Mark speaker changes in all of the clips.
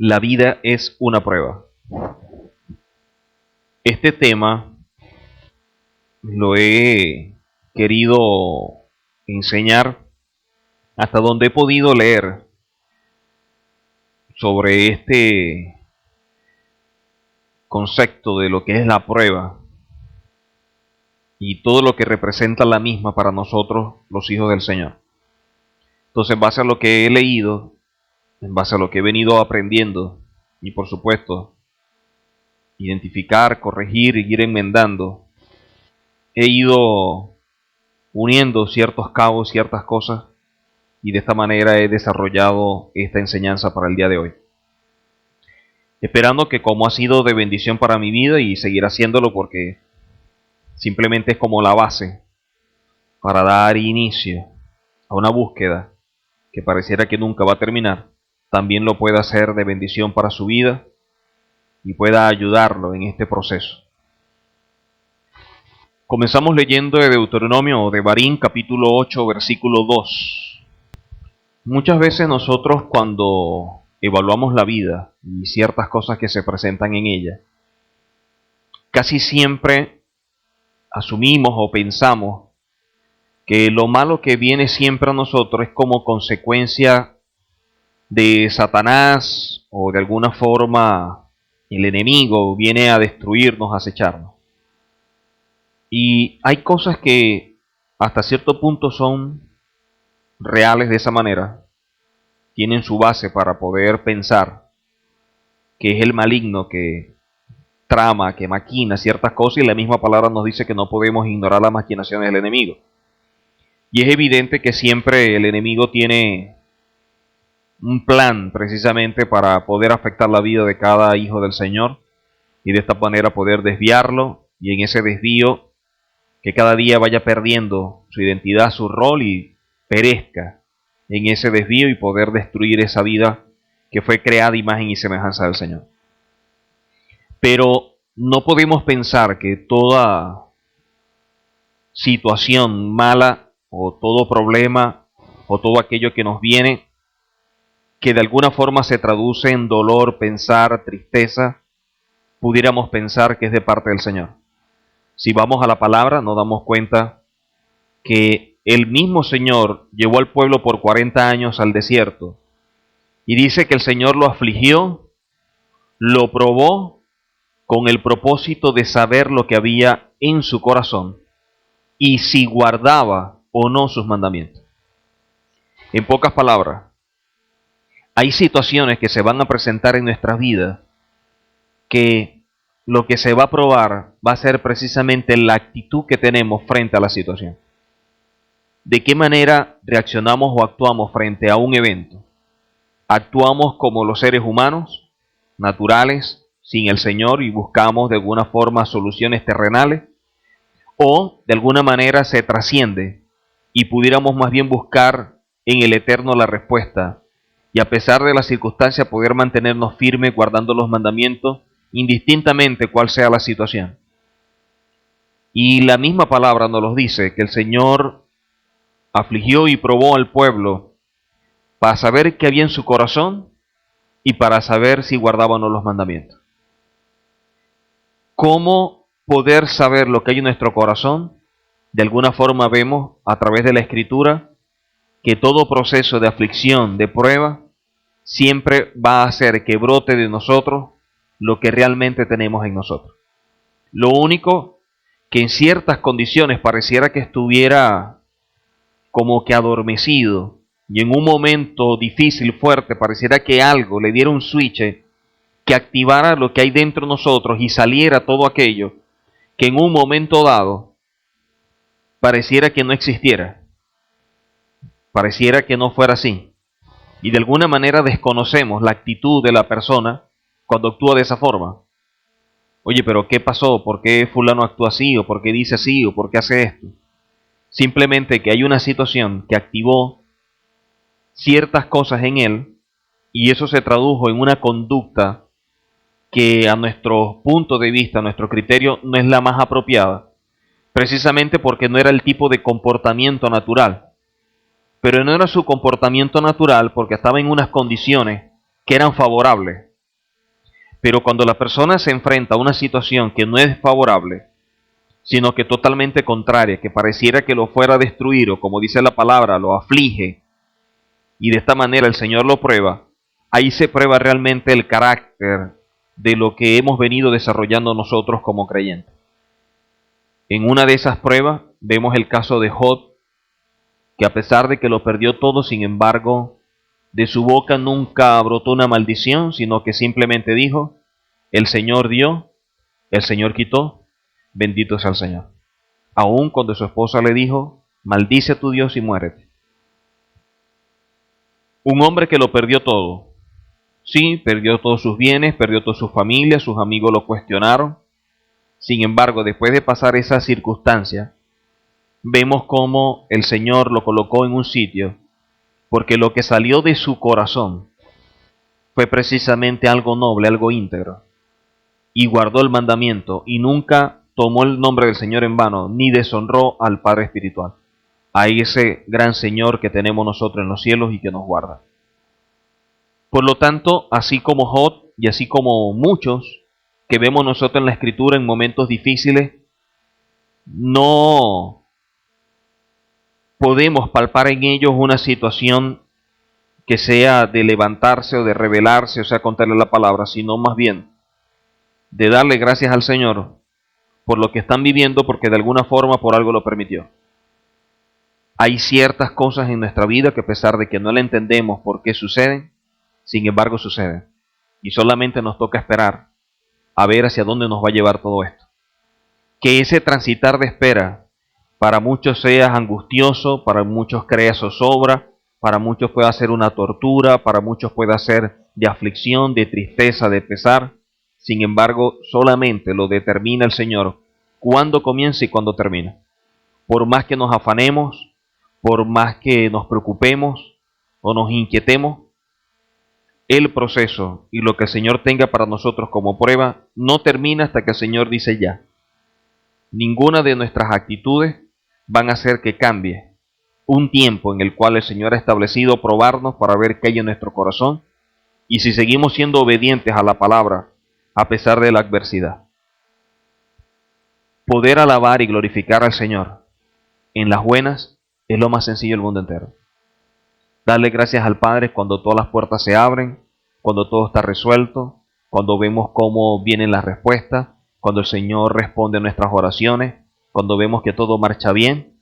Speaker 1: La vida es una prueba. Este tema lo he querido enseñar hasta donde he podido leer sobre este concepto de lo que es la prueba y todo lo que representa la misma para nosotros, los hijos del Señor. Entonces, en base a lo que he leído, en base a lo que he venido aprendiendo y, por supuesto, identificar, corregir y ir enmendando, he ido uniendo ciertos cabos, ciertas cosas, y de esta manera he desarrollado esta enseñanza para el día de hoy. Esperando que, como ha sido de bendición para mi vida y seguirá haciéndolo, porque simplemente es como la base para dar inicio a una búsqueda que pareciera que nunca va a terminar, también lo pueda hacer de bendición para su vida y pueda ayudarlo en este proceso. Comenzamos leyendo de Deuteronomio o de Barín, capítulo 8, versículo 2. Muchas veces nosotros, cuando evaluamos la vida y ciertas cosas que se presentan en ella, casi siempre asumimos o pensamos que lo malo que viene siempre a nosotros es como consecuencia de Satanás, o de alguna forma el enemigo viene a destruirnos, a acecharnos. Y hay cosas que hasta cierto punto son reales de esa manera, tienen su base para poder pensar que es el maligno que trama, que maquina ciertas cosas, y la misma palabra nos dice que no podemos ignorar las maquinaciones del enemigo. Y es evidente que siempre el enemigo tiene un plan precisamente para poder afectar la vida de cada hijo del Señor y de esta manera poder desviarlo, y en ese desvío que cada día vaya perdiendo su identidad, su rol, y perezca en ese desvío y poder destruir esa vida que fue creada a imagen y semejanza del Señor. Pero no podemos pensar que toda situación mala o todo problema o todo aquello que nos viene, que de alguna forma se traduce en dolor, pensar, tristeza, pudiéramos pensar que es de parte del Señor. Si vamos a la palabra, nos damos cuenta que el mismo Señor llevó al pueblo por 40 años al desierto, y dice que el Señor lo afligió, lo probó con el propósito de saber lo que había en su corazón y si guardaba o no sus mandamientos. En pocas palabras, hay situaciones que se van a presentar en nuestras vidas que lo que se va a probar va a ser precisamente la actitud que tenemos frente a la situación. ¿De qué manera reaccionamos o actuamos frente a un evento? ¿Actuamos como los seres humanos, naturales, sin el Señor, y buscamos de alguna forma soluciones terrenales? ¿O de alguna manera se trasciende y pudiéramos más bien buscar en el Eterno la respuesta, y a pesar de las circunstancias poder mantenernos firmes guardando los mandamientos, indistintamente cuál sea la situación? Y la misma palabra nos los dice, que el Señor afligió y probó al pueblo para saber qué había en su corazón y para saber si guardaban o no los mandamientos. ¿Cómo poder saber lo que hay en nuestro corazón? De alguna forma vemos a través de la Escritura que todo proceso de aflicción, de prueba, siempre va a hacer que brote de nosotros lo que realmente tenemos en nosotros. Lo único que en ciertas condiciones pareciera que estuviera como que adormecido, y en un momento difícil, fuerte, pareciera que algo le diera un switch que activara lo que hay dentro de nosotros y saliera todo aquello que en un momento dado pareciera que no existiera, pareciera que no fuera así. Y de alguna manera desconocemos la actitud de la persona cuando actúa de esa forma. Oye, pero ¿qué pasó? ¿Por qué fulano actúa así? ¿O por qué dice así? ¿O por qué hace esto? Simplemente que hay una situación que activó ciertas cosas en él, y eso se tradujo en una conducta que a nuestro punto de vista, a nuestro criterio, no es la más apropiada, precisamente porque no era el tipo de comportamiento natural. Pero no era su comportamiento natural porque estaba en unas condiciones que eran favorables Pero cuando la persona se enfrenta a una situación que no es favorable, sino que totalmente contraria, que pareciera que lo fuera a destruir, o como dice la palabra, lo aflige, y de esta manera el Señor lo prueba, ahí se prueba realmente el carácter de lo que hemos venido desarrollando nosotros como creyentes. En una de esas pruebas vemos el caso de Job, que a pesar de que lo perdió todo, sin embargo, de su boca nunca brotó una maldición, sino que simplemente dijo, el Señor dio, el Señor quitó, bendito sea el Señor. Aun cuando su esposa le dijo, maldice a tu Dios y muérete. Un hombre que lo perdió todo. Sí, perdió todos sus bienes, perdió toda su familia, sus amigos lo cuestionaron. Sin embargo, después de pasar esa circunstancia, vemos cómo el Señor lo colocó en un sitio, porque lo que salió de su corazón fue precisamente algo noble, algo íntegro, y guardó el mandamiento, y nunca tomó el nombre del Señor en vano, ni deshonró al Padre Espiritual, a ese gran Señor que tenemos nosotros en los cielos y que nos guarda. Por lo tanto, así como Job y así como muchos que vemos nosotros en la Escritura en momentos difíciles, no podemos palpar en ellos una situación que sea de levantarse o de rebelarse, o sea, contarle la palabra, sino más bien de darle gracias al Señor por lo que están viviendo, porque de alguna forma por algo lo permitió. Hay ciertas cosas en nuestra vida que a pesar de que no le entendemos por qué suceden, sin embargo suceden. Y solamente nos toca esperar a ver hacia dónde nos va a llevar todo esto. Que ese transitar de espera para muchos sea angustioso, para muchos crea zozobra, para muchos pueda ser una tortura, para muchos pueda ser de aflicción, de tristeza, de pesar. Sin embargo, solamente lo determina el Señor cuándo comienza y cuándo termina. Por más que nos afanemos, por más que nos preocupemos o nos inquietemos, el proceso y lo que el Señor tenga para nosotros como prueba no termina hasta que el Señor dice ya. Ninguna de nuestras actitudes van a hacer que cambie un tiempo en el cual el Señor ha establecido probarnos para ver qué hay en nuestro corazón y si seguimos siendo obedientes a la palabra a pesar de la adversidad. Poder alabar y glorificar al Señor en las buenas es lo más sencillo del mundo entero. Darle gracias al Padre cuando todas las puertas se abren, cuando todo está resuelto, cuando vemos cómo vienen las respuestas, cuando el Señor responde a nuestras oraciones, cuando vemos que todo marcha bien.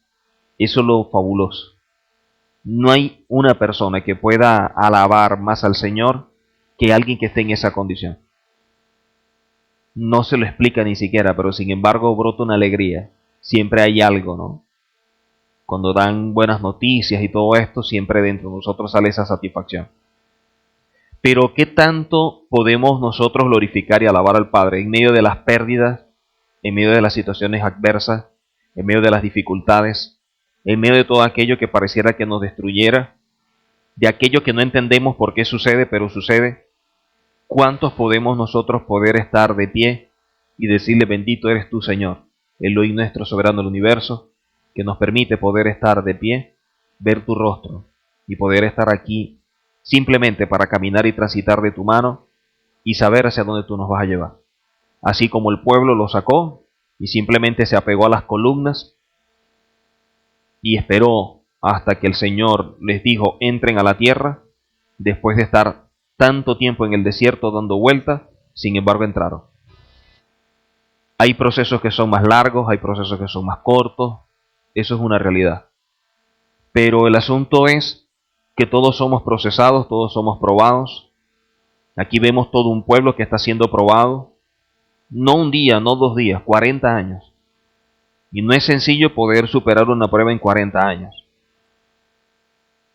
Speaker 1: Eso es lo fabuloso. No hay una persona que pueda alabar más al Señor que alguien que esté en esa condición. No se lo explica ni siquiera, pero sin embargo brota una alegría. Siempre hay algo, ¿no? Cuando dan buenas noticias y todo esto, siempre dentro de nosotros sale esa satisfacción. Pero ¿qué tanto podemos nosotros glorificar y alabar al Padre en medio de las pérdidas, en medio de las situaciones adversas, en medio de las dificultades, en medio de todo aquello que pareciera que nos destruyera, de aquello que no entendemos por qué sucede, pero sucede? ¿Cuántos podemos nosotros poder estar de pie y decirle bendito eres tú, Señor, Elohim nuestro soberano del universo, que nos permite poder estar de pie, ver tu rostro y poder estar aquí simplemente para caminar y transitar de tu mano y saber hacia dónde tú nos vas a llevar? Así como el pueblo lo sacó y simplemente se apegó a las columnas y esperó hasta que el Señor les dijo entren a la tierra, después de estar tanto tiempo en el desierto dando vueltas, sin embargo entraron. Hay procesos que son más largos, hay procesos que son más cortos, eso es una realidad. Pero el asunto es que todos somos procesados, todos somos probados. Aquí vemos todo un pueblo que está siendo probado, no un día, no 2 días, 40 años. Y no es sencillo poder superar una prueba en 40 años.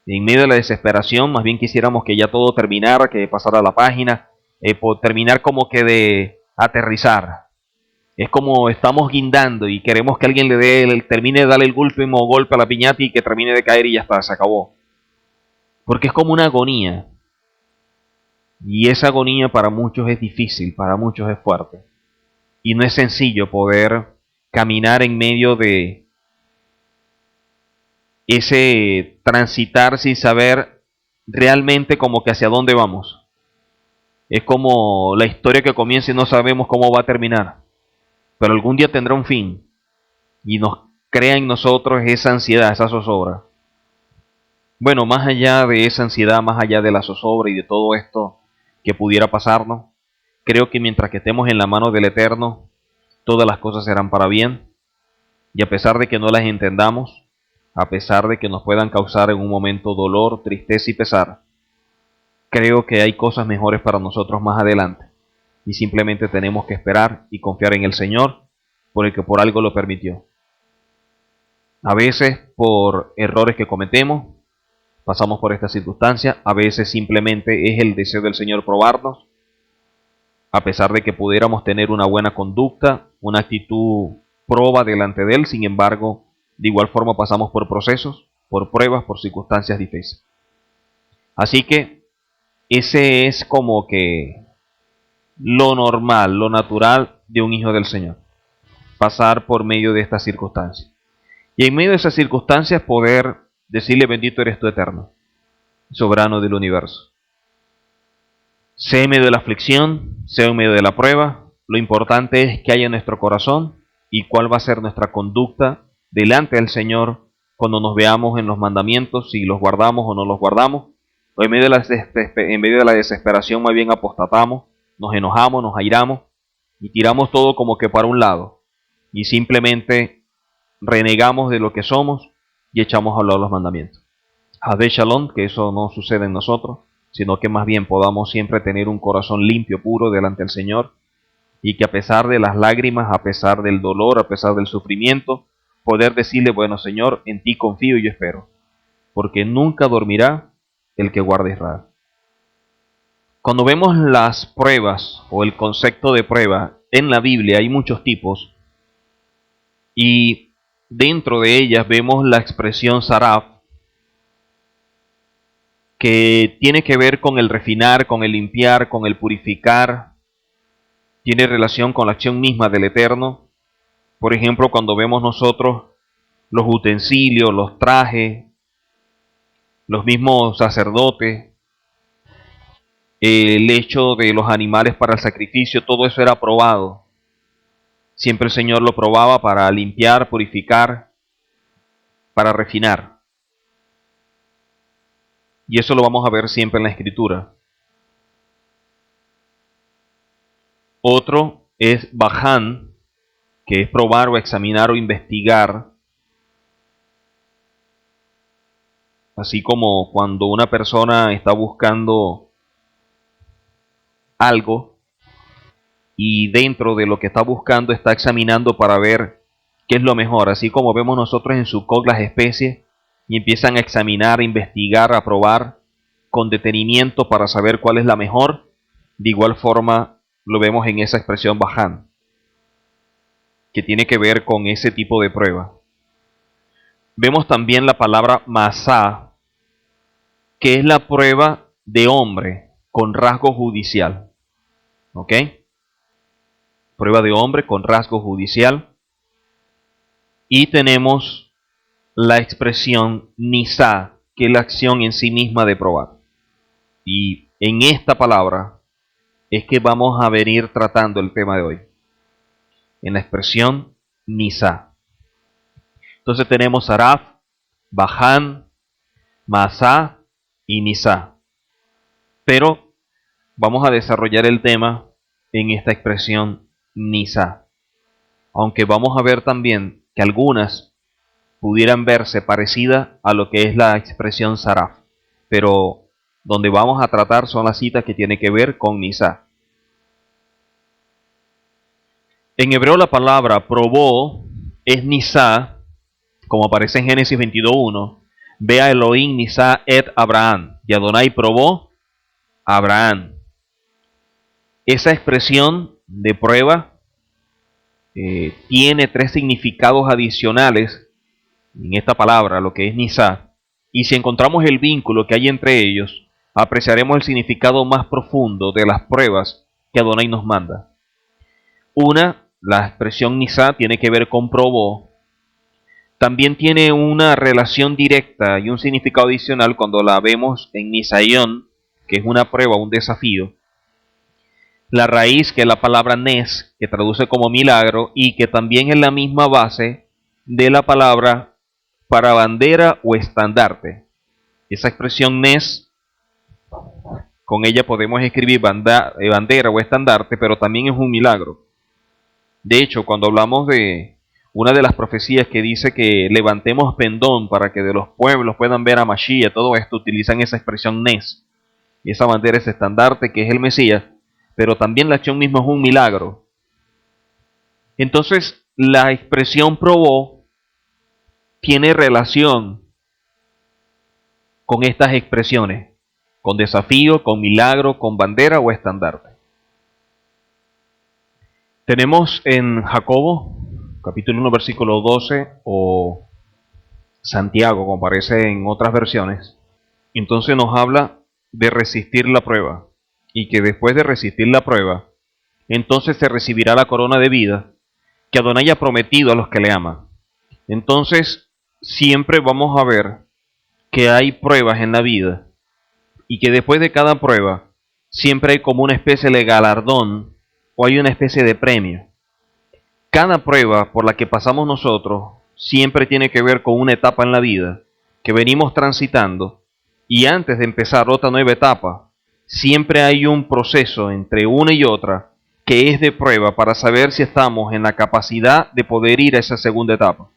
Speaker 1: En medio de la desesperación, más bien quisiéramos que ya todo terminara, que pasara la página, por terminar como que de aterrizar. Es como estamos guindando y queremos que alguien termine de darle el último golpe a la piñata y que termine de caer y ya está, se acabó. Porque es como una agonía. Y esa agonía para muchos es difícil, para muchos es fuerte. Y no es sencillo poder caminar en medio de ese transitar sin saber realmente como que hacia dónde vamos. Es como la historia que comienza y no sabemos cómo va a terminar, pero algún día tendrá un fin y nos crea en nosotros esa ansiedad, esa zozobra. Bueno, más allá de esa ansiedad, más allá de la zozobra y de todo esto que pudiera pasarnos, creo que mientras que estemos en la mano del Eterno, todas las cosas serán para bien, y a pesar de que no las entendamos, a pesar de que nos puedan causar en un momento dolor, tristeza y pesar, creo que hay cosas mejores para nosotros más adelante, y simplemente tenemos que esperar y confiar en el Señor, por el que por algo lo permitió. A veces por errores que cometemos, pasamos por esta circunstancia, a veces simplemente es el deseo del Señor probarnos, a pesar de que pudiéramos tener una buena conducta, una actitud proba delante de Él, sin embargo, de igual forma pasamos por procesos, por pruebas, por circunstancias difíciles. Así que ese es como que lo normal, lo natural de un hijo del Señor, pasar por medio de estas circunstancias. Y en medio de esas circunstancias poder decirle: bendito eres tú, Eterno, soberano del universo. Sea en medio de la aflicción, sea en medio de la prueba, lo importante es que haya en nuestro corazón y cuál va a ser nuestra conducta delante del Señor cuando nos veamos en los mandamientos, si los guardamos o no los guardamos, o en medio de la desesperación más bien apostatamos, nos enojamos, nos airamos y tiramos todo como que para un lado y simplemente renegamos de lo que somos y echamos a lado los mandamientos. Hadé Shalom, que eso no sucede en nosotros, sino que más bien podamos siempre tener un corazón limpio, puro delante del Señor, y que a pesar de las lágrimas, a pesar del dolor, a pesar del sufrimiento, poder decirle: bueno, Señor, en ti confío y yo espero, porque nunca dormirá el que guarda Israel. Cuando vemos las pruebas o el concepto de prueba en la Biblia, hay muchos tipos, y dentro de ellas vemos la expresión saraf, que tiene que ver con el refinar, con el limpiar, con el purificar, tiene relación con la acción misma del Eterno. Por ejemplo, cuando vemos nosotros los utensilios, los trajes, los mismos sacerdotes, el hecho de los animales para el sacrificio, todo eso era probado. Siempre el Señor lo probaba para limpiar, purificar, para refinar. Y eso lo vamos a ver siempre en la Escritura. Otro es Baján, que es probar o examinar o investigar. Así como cuando una persona está buscando algo y dentro de lo que está buscando está examinando para ver qué es lo mejor. Así como vemos nosotros en Sukkot las especies y empiezan a examinar, a investigar, a probar con detenimiento para saber cuál es la mejor. De igual forma lo vemos en esa expresión Baján, que tiene que ver con ese tipo de prueba. Vemos también la palabra Masá, que es la prueba de hombre con rasgo judicial. ¿Ok? Prueba de hombre con rasgo judicial. Y tenemos la expresión Nisá, que es la acción en sí misma de probar. Y en esta palabra es que vamos a venir tratando el tema de hoy, en la expresión Nisá. Entonces tenemos Saraf, Baján, Masá y Nisá. Pero vamos a desarrollar el tema en esta expresión Nisá. Aunque vamos a ver también que algunas pudieran verse parecidas a lo que es la expresión Saraf. Pero donde vamos a tratar son las citas que tienen que ver con Nisá. En hebreo la palabra probó es Nisá, como aparece en Génesis 22:1. Ve a Elohim Nisá et Abraham. Y Adonai probó a Abraham. Esa expresión de prueba tiene tres significados adicionales en esta palabra, lo que es Nisá. Y si encontramos el vínculo que hay entre ellos, apreciaremos el significado más profundo de las pruebas que Adonai nos manda. Una, la expresión Nisá tiene que ver con probó. También tiene una relación directa y un significado adicional cuando la vemos en Nisayón, que es una prueba, un desafío. La raíz, que es la palabra nes, que traduce como milagro, y que también es la misma base de la palabra para bandera o estandarte. Esa expresión nes, con ella podemos escribir bandera o estandarte, pero también es un milagro. De hecho, cuando hablamos de una de las profecías que dice que levantemos pendón para que de los pueblos puedan ver a Mashiach, todo esto utilizan esa expresión nes. Y esa bandera es estandarte, que es el Mesías, pero también la acción misma es un milagro. Entonces, la expresión probó tiene relación con estas expresiones, con desafío, con milagro, con bandera o estandarte. Tenemos en Jacobo, capítulo 1, versículo 12, o Santiago, como aparece en otras versiones. Entonces nos habla de resistir la prueba, y que después de resistir la prueba, entonces se recibirá la corona de vida que Adonai ha prometido a los que le aman. Entonces, siempre vamos a ver que hay pruebas en la vida, y que después de cada prueba, siempre hay como una especie de galardón, o hay una especie de premio. Cada prueba por la que pasamos nosotros siempre tiene que ver con una etapa en la vida que venimos transitando, y antes de empezar otra nueva etapa, siempre hay un proceso entre una y otra que es de prueba para saber si estamos en la capacidad de poder ir a esa segunda etapa.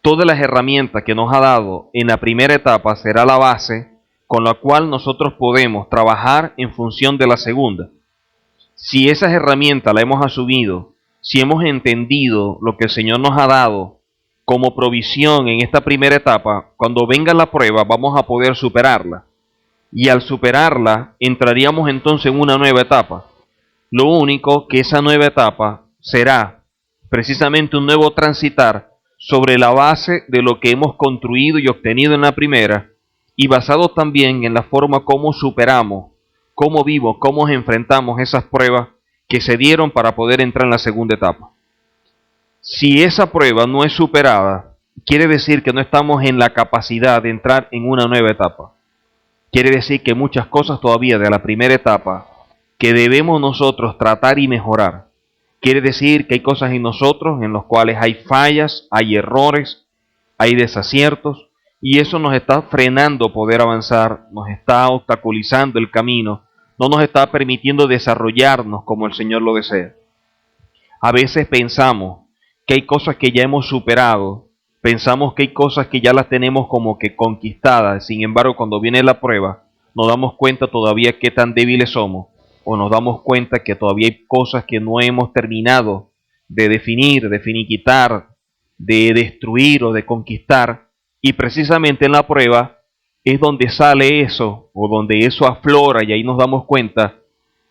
Speaker 1: Todas las herramientas que nos ha dado en la primera etapa será la base con la cual nosotros podemos trabajar en función de la segunda. Si esas herramientas las hemos asumido, si hemos entendido lo que el Señor nos ha dado como provisión en esta primera etapa, cuando venga la prueba vamos a poder superarla. Y al superarla, entraríamos entonces en una nueva etapa. Lo único que esa nueva etapa será precisamente un nuevo transitar sobre la base de lo que hemos construido y obtenido en la primera, y basado también en la forma como superamos, cómo vivos, cómo enfrentamos esas pruebas que se dieron para poder entrar en la segunda etapa. Si esa prueba no es superada, quiere decir que no estamos en la capacidad de entrar en una nueva etapa. Quiere decir que muchas cosas todavía de la primera etapa que debemos nosotros tratar y mejorar. Quiere decir que hay cosas en nosotros en las cuales hay fallas, hay errores, hay desaciertos, y eso nos está frenando poder avanzar, nos está obstaculizando el camino, no nos está permitiendo desarrollarnos como el Señor lo desea. A veces pensamos que hay cosas que ya hemos superado, pensamos que hay cosas que ya las tenemos como que conquistadas, sin embargo cuando viene la prueba nos damos cuenta todavía qué tan débiles somos, o nos damos cuenta que todavía hay cosas que no hemos terminado de definir, de finiquitar, de destruir o de conquistar, y precisamente en la prueba es donde sale eso, o donde eso aflora, y ahí nos damos cuenta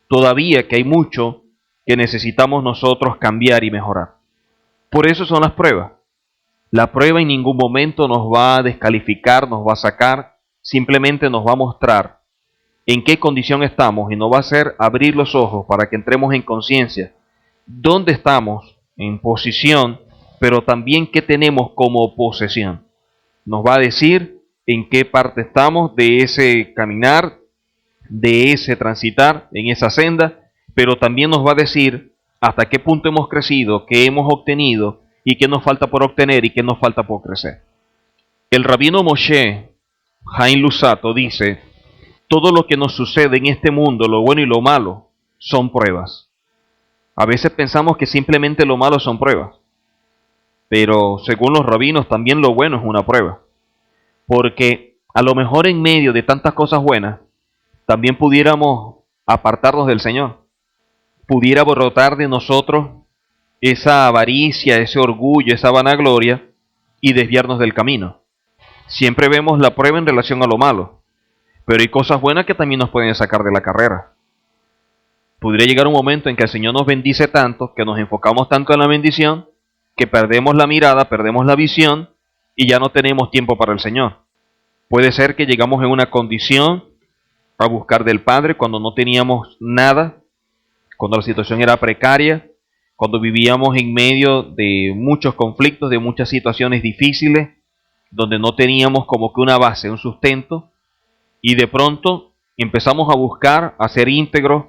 Speaker 1: todavía que hay mucho que necesitamos nosotros cambiar y mejorar. Por eso son las pruebas. La prueba en ningún momento nos va a descalificar, nos va a sacar, simplemente nos va a mostrar en qué condición estamos y nos va a hacer abrir los ojos para que entremos en conciencia dónde estamos en posición, pero también qué tenemos como posesión. Nos va a decir en qué parte estamos de ese caminar, de ese transitar en esa senda, pero también nos va a decir hasta qué punto hemos crecido, qué hemos obtenido y qué nos falta por obtener y qué nos falta por crecer. El rabino Moshe Haim Luzzatto dice: todo lo que nos sucede en este mundo, lo bueno y lo malo, son pruebas. A veces pensamos que simplemente lo malo son pruebas, pero según los rabinos también lo bueno es una prueba, porque a lo mejor en medio de tantas cosas buenas, también pudiéramos apartarnos del Señor, pudiera brotar de nosotros esa avaricia, ese orgullo, esa vanagloria y desviarnos del camino. Siempre vemos la prueba en relación a lo malo, pero hay cosas buenas que también nos pueden sacar de la carrera. Podría llegar un momento en que el Señor nos bendice tanto, que nos enfocamos tanto en la bendición, que perdemos la mirada, perdemos la visión y ya no tenemos tiempo para el Señor. Puede ser que llegamos en una condición a buscar del Padre cuando no teníamos nada, cuando la situación era precaria, cuando vivíamos en medio de muchos conflictos, de muchas situaciones difíciles, donde no teníamos como que una base, un sustento, y de pronto empezamos a buscar, a ser íntegros,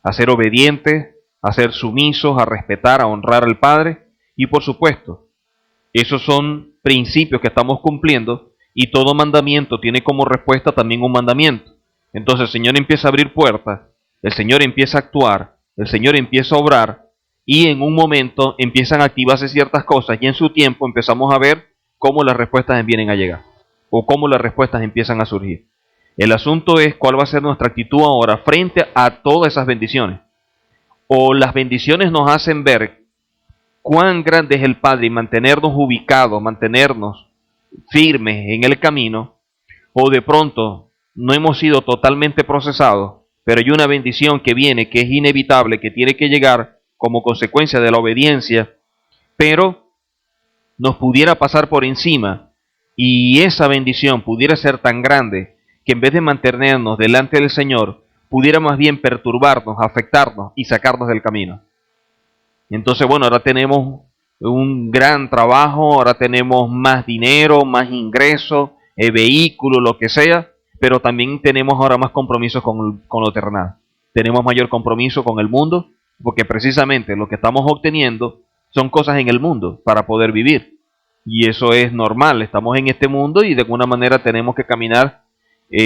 Speaker 1: a ser obedientes, a ser sumisos, a respetar, a honrar al Padre. Y por supuesto, esos son principios que estamos cumpliendo y todo mandamiento tiene como respuesta también un mandamiento. Entonces el Señor empieza a abrir puertas, el Señor empieza a actuar, el Señor empieza a obrar y en un momento empiezan a activarse ciertas cosas y en su tiempo empezamos a ver cómo las respuestas vienen a llegar o cómo las respuestas empiezan a surgir. El asunto es cuál va a ser nuestra actitud ahora frente a todas esas bendiciones. O las bendiciones nos hacen ver cuán grande es el Padre y mantenernos ubicados, mantenernos firmes en el camino, o de pronto no hemos sido totalmente procesados, pero hay una bendición que viene, que es inevitable, que tiene que llegar como consecuencia de la obediencia, pero nos pudiera pasar por encima y esa bendición pudiera ser tan grande que en vez de mantenernos delante del Señor, pudiera más bien perturbarnos, afectarnos y sacarnos del camino. Entonces, bueno, ahora tenemos un gran trabajo, ahora tenemos más dinero, más ingresos, vehículos, lo que sea, pero también tenemos ahora más compromisos con lo terrenal. Tenemos mayor compromiso con el mundo, porque precisamente lo que estamos obteniendo son cosas en el mundo para poder vivir. Y eso es normal, estamos en este mundo y de alguna manera tenemos que caminar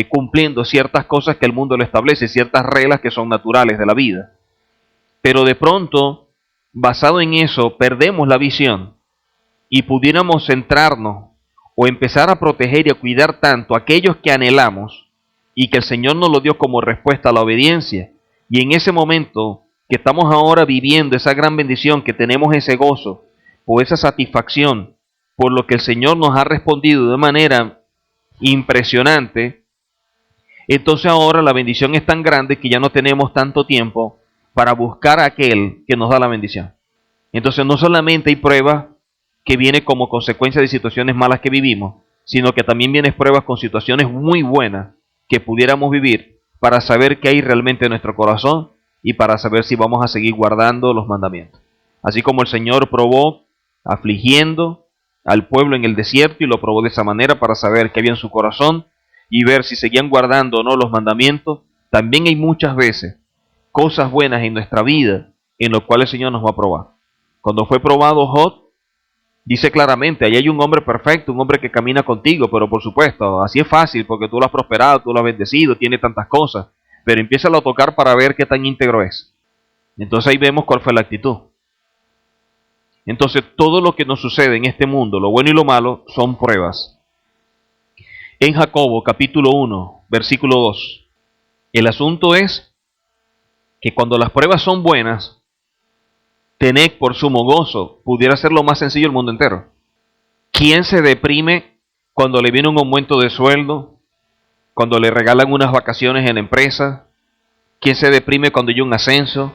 Speaker 1: cumpliendo ciertas cosas que el mundo lo establece, ciertas reglas que son naturales de la vida. Pero de pronto, basado en eso, perdemos la visión y pudiéramos centrarnos o empezar a proteger y a cuidar tanto a aquellos que anhelamos y que el Señor nos lo dio como respuesta a la obediencia. Y en ese momento que estamos ahora viviendo esa gran bendición, que tenemos ese gozo o esa satisfacción por lo que el Señor nos ha respondido de manera impresionante, entonces ahora la bendición es tan grande que ya no tenemos tanto tiempo para buscar a aquel que nos da la bendición. Entonces no solamente hay pruebas que vienen como consecuencia de situaciones malas que vivimos, sino que también vienen pruebas con situaciones muy buenas que pudiéramos vivir para saber qué hay realmente en nuestro corazón y para saber si vamos a seguir guardando los mandamientos. Así como el Señor probó afligiendo al pueblo en el desierto y lo probó de esa manera para saber qué había en su corazón y ver si seguían guardando o no los mandamientos, también hay muchas veces cosas buenas en nuestra vida en lo cual el Señor nos va a probar. Cuando fue probado Job, dice claramente, ahí hay un hombre perfecto, un hombre que camina contigo, pero por supuesto, así es fácil porque tú lo has prosperado, tú lo has bendecido, tiene tantas cosas, pero empieza a tocar para ver qué tan íntegro es. Entonces ahí vemos cuál fue la actitud. Entonces todo lo que nos sucede en este mundo, lo bueno y lo malo, son pruebas. En Jacobo capítulo 1, versículo 2, el asunto es que cuando las pruebas son buenas, tened por sumo gozo, pudiera ser lo más sencillo del mundo entero. ¿Quién se deprime cuando le viene un aumento de sueldo? Cuando le regalan unas vacaciones en la empresa? ¿Quién se deprime cuando hay un ascenso?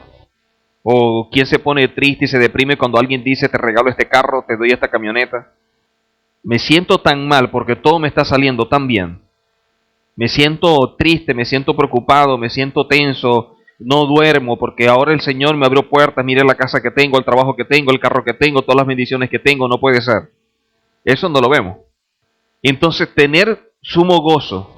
Speaker 1: ¿O quién se pone triste y se deprime cuando alguien dice te regalo este carro, te doy esta camioneta? Me siento tan mal porque todo me está saliendo tan bien. Me siento triste, me siento preocupado, me siento tenso, no duermo porque ahora el Señor me abrió puertas, mire la casa que tengo, el trabajo que tengo, el carro que tengo, todas las bendiciones que tengo, no puede ser. Eso no lo vemos. Entonces tener sumo gozo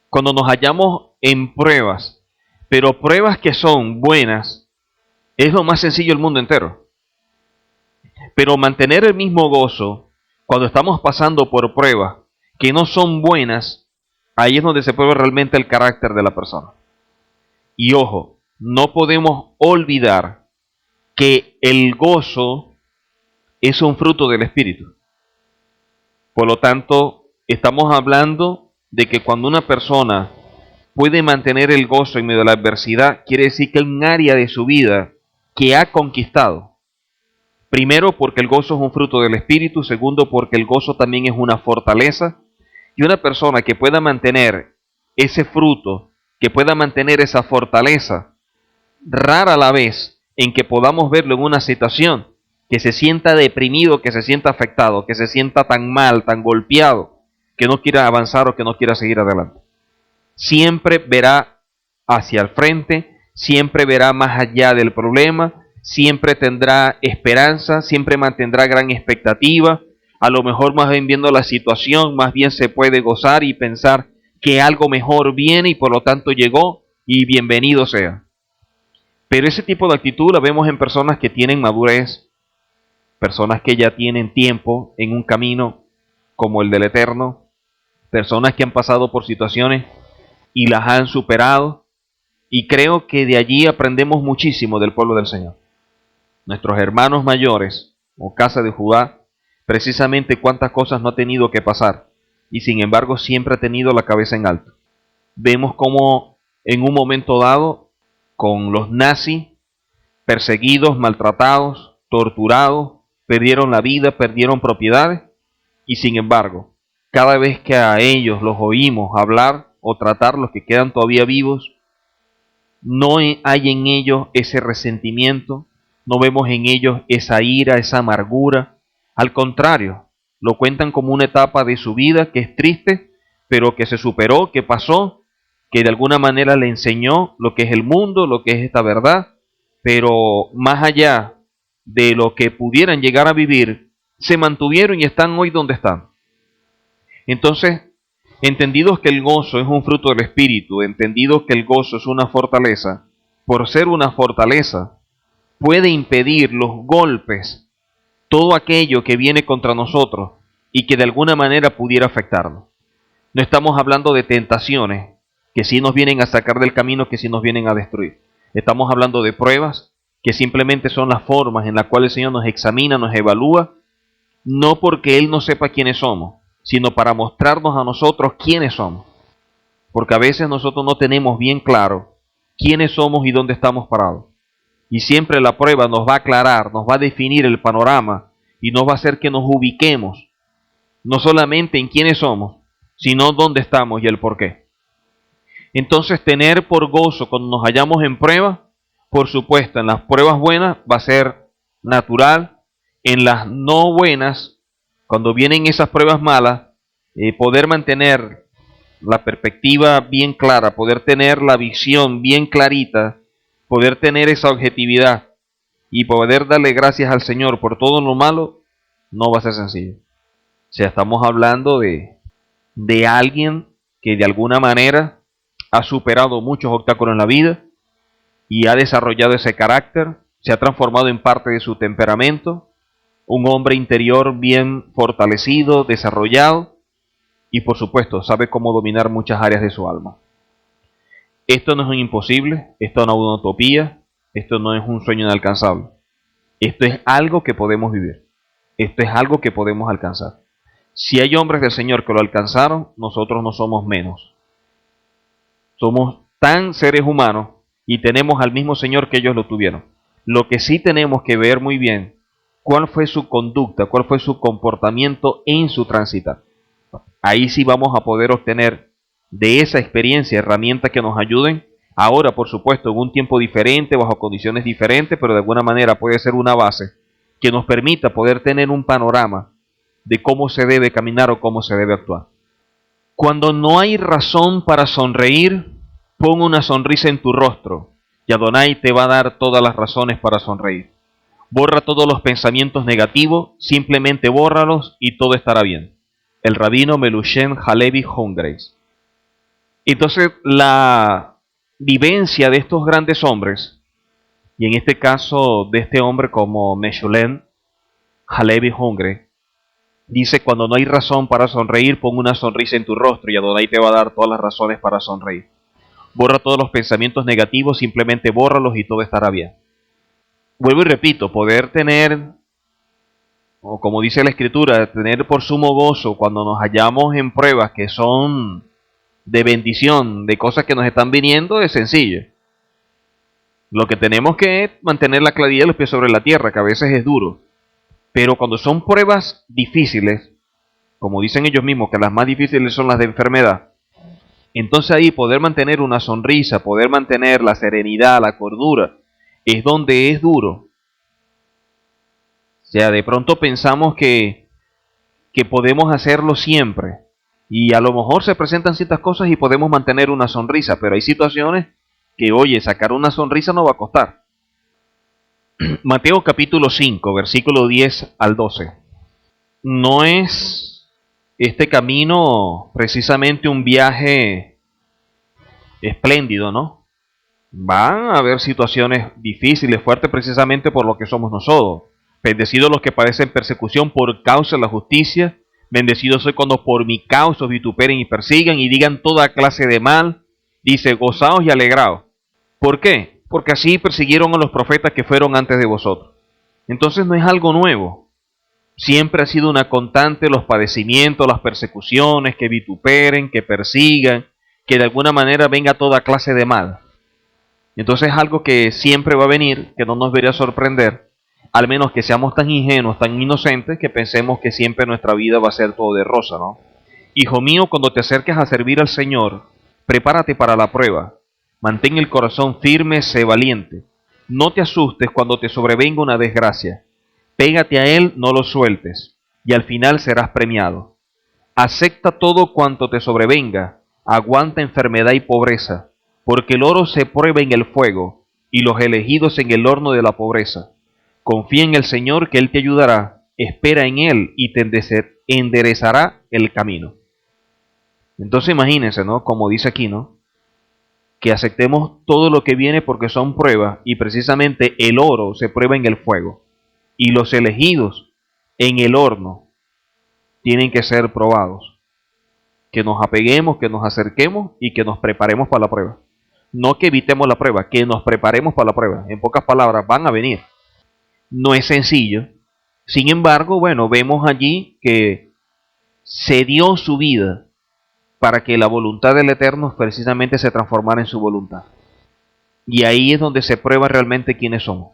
Speaker 1: cuando nos hallamos en pruebas, pero pruebas que son buenas, es lo más sencillo del mundo entero. Pero mantener el mismo gozo cuando estamos pasando por pruebas que no son buenas, ahí es donde se prueba realmente el carácter de la persona. Y ojo, no podemos olvidar que el gozo es un fruto del Espíritu. Por lo tanto, estamos hablando de que cuando una persona puede mantener el gozo en medio de la adversidad, quiere decir que hay un área de su vida que ha conquistado. Primero, porque el gozo es un fruto del Espíritu. Segundo, porque el gozo también es una fortaleza. Y una persona que pueda mantener ese fruto, que pueda mantener esa fortaleza, rara la vez en que podamos verlo en una situación que se sienta deprimido, que se sienta afectado, que se sienta tan mal, tan golpeado, que no quiera avanzar o que no quiera seguir adelante. Siempre verá hacia el frente, siempre verá más allá del problema, siempre tendrá esperanza, siempre mantendrá gran expectativa. A lo mejor más bien viendo la situación, más bien se puede gozar y pensar que algo mejor viene y por lo tanto llegó y bienvenido sea. Pero ese tipo de actitud la vemos en personas que tienen madurez, personas que ya tienen tiempo en un camino como el del Eterno, personas que han pasado por situaciones y las han superado, y creo que de allí aprendemos muchísimo del pueblo del Señor. Nuestros hermanos mayores, o casa de Judá, precisamente cuántas cosas no ha tenido que pasar, y sin embargo siempre ha tenido la cabeza en alto. Vemos cómo en un momento dado, con los nazis, perseguidos, maltratados, torturados, perdieron la vida, perdieron propiedades, y sin embargo, cada vez que a ellos los oímos hablar o tratar, los que quedan todavía vivos, no hay en ellos ese resentimiento, no vemos en ellos esa ira, esa amargura. Al contrario, lo cuentan como una etapa de su vida que es triste, pero que se superó, que pasó, que de alguna manera le enseñó lo que es el mundo, lo que es esta verdad, pero más allá de lo que pudieran llegar a vivir, se mantuvieron y están hoy donde están. Entonces, entendidos que el gozo es un fruto del Espíritu, entendidos que el gozo es una fortaleza, por ser una fortaleza, puede impedir los golpes, todo aquello que viene contra nosotros y que de alguna manera pudiera afectarnos. No estamos hablando de tentaciones que sí nos vienen a sacar del camino, que sí nos vienen a destruir. Estamos hablando de pruebas que simplemente son las formas en las cuales el Señor nos examina, nos evalúa, no porque Él no sepa quiénes somos, sino para mostrarnos a nosotros quiénes somos. Porque a veces nosotros no tenemos bien claro quiénes somos y dónde estamos parados. Y siempre la prueba nos va a aclarar, nos va a definir el panorama y nos va a hacer que nos ubiquemos, no solamente en quiénes somos, sino dónde estamos y el por qué. Entonces, tener por gozo cuando nos hallamos en prueba, por supuesto, en las pruebas buenas va a ser natural, en las no buenas, cuando vienen esas pruebas malas, poder mantener la perspectiva bien clara, poder tener la visión bien clarita, poder tener esa objetividad y poder darle gracias al Señor por todo lo malo, no va a ser sencillo. O sea, estamos hablando de alguien que de alguna manera ha superado muchos obstáculos en la vida y ha desarrollado ese carácter, se ha transformado en parte de su temperamento, un hombre interior bien fortalecido, desarrollado, y por supuesto sabe cómo dominar muchas áreas de su alma. Esto no es un imposible, esto no es una utopía, esto no es un sueño inalcanzable. Esto es algo que podemos vivir, esto es algo que podemos alcanzar. Si hay hombres del Señor que lo alcanzaron, nosotros no somos menos. Somos tan seres humanos y tenemos al mismo Señor que ellos lo tuvieron. Lo que sí tenemos que ver muy bien, cuál fue su conducta, cuál fue su comportamiento en su transitar. Ahí sí vamos a poder obtener de esa experiencia herramientas que nos ayuden. Ahora, por supuesto, en un tiempo diferente, bajo condiciones diferentes, pero de alguna manera puede ser una base que nos permita poder tener un panorama de cómo se debe caminar o cómo se debe actuar. Cuando no hay razón para sonreír, pon una sonrisa en tu rostro y Adonai te va a dar todas las razones para sonreír. Borra todos los pensamientos negativos, simplemente bórralos y todo estará bien. El rabino Melushen Halevi Hungreis. Entonces, la vivencia de estos grandes hombres, y en este caso de este hombre como Meshulam Halevi Hungreis, dice: cuando no hay razón para sonreír, pon una sonrisa en tu rostro y Adonai te va a dar todas las razones para sonreír. Borra todos los pensamientos negativos, simplemente bórralos y todo estará bien. Vuelvo y repito, poder tener, o como dice la Escritura, tener por sumo gozo cuando nos hallamos en pruebas que son de bendición, de cosas que nos están viniendo, es sencillo. Lo que tenemos que es mantener la claridad de los pies sobre la tierra, que a veces es duro. Pero cuando son pruebas difíciles, como dicen ellos mismos, que las más difíciles son las de enfermedad, entonces ahí poder mantener una sonrisa, poder mantener la serenidad, la cordura, es donde es duro. O sea, de pronto pensamos que podemos hacerlo siempre, y a lo mejor se presentan ciertas cosas y podemos mantener una sonrisa, pero hay situaciones que, oye, sacar una sonrisa no va a costar. Mateo capítulo 5, versículo 10 al 12. No es este camino precisamente un viaje espléndido, ¿no? Van a haber situaciones difíciles, fuertes, precisamente por lo que somos nosotros. Bendecidos los que padecen persecución por causa de la justicia. Bendecidos soy cuando por mi causa os vituperen y persigan y digan toda clase de mal. Dice, gozaos y alegraos. ¿Por qué? Porque así persiguieron a los profetas que fueron antes de vosotros. Entonces no es algo nuevo. Siempre ha sido una constante los padecimientos, las persecuciones, que vituperen, que persigan, que de alguna manera venga toda clase de mal. Entonces es algo que siempre va a venir, que no nos debería sorprender, al menos que seamos tan ingenuos, tan inocentes, que pensemos que siempre nuestra vida va a ser todo de rosa, ¿no? Hijo mío, cuando te acerques a servir al Señor, prepárate para la prueba. Mantén el corazón firme, sé valiente. No te asustes cuando te sobrevenga una desgracia. Pégate a él, no lo sueltes, y al final serás premiado. Acepta todo cuanto te sobrevenga, aguanta enfermedad y pobreza, porque el oro se prueba en el fuego, y los elegidos en el horno de la pobreza. Confía en el Señor que Él te ayudará, espera en Él y te enderezará el camino. Entonces imagínense, ¿no? Como dice aquí, ¿no? Que aceptemos todo lo que viene porque son pruebas, y precisamente el oro se prueba en el fuego, y los elegidos en el horno tienen que ser probados. Que nos apeguemos, que nos acerquemos y que nos preparemos para la prueba. No que evitemos la prueba, que nos preparemos para la prueba. En pocas palabras, van a venir. No es sencillo. Sin embargo, bueno, vemos allí que se dio su vida para que la voluntad del Eterno precisamente se transformara en su voluntad. Y ahí es donde se prueba realmente quiénes somos.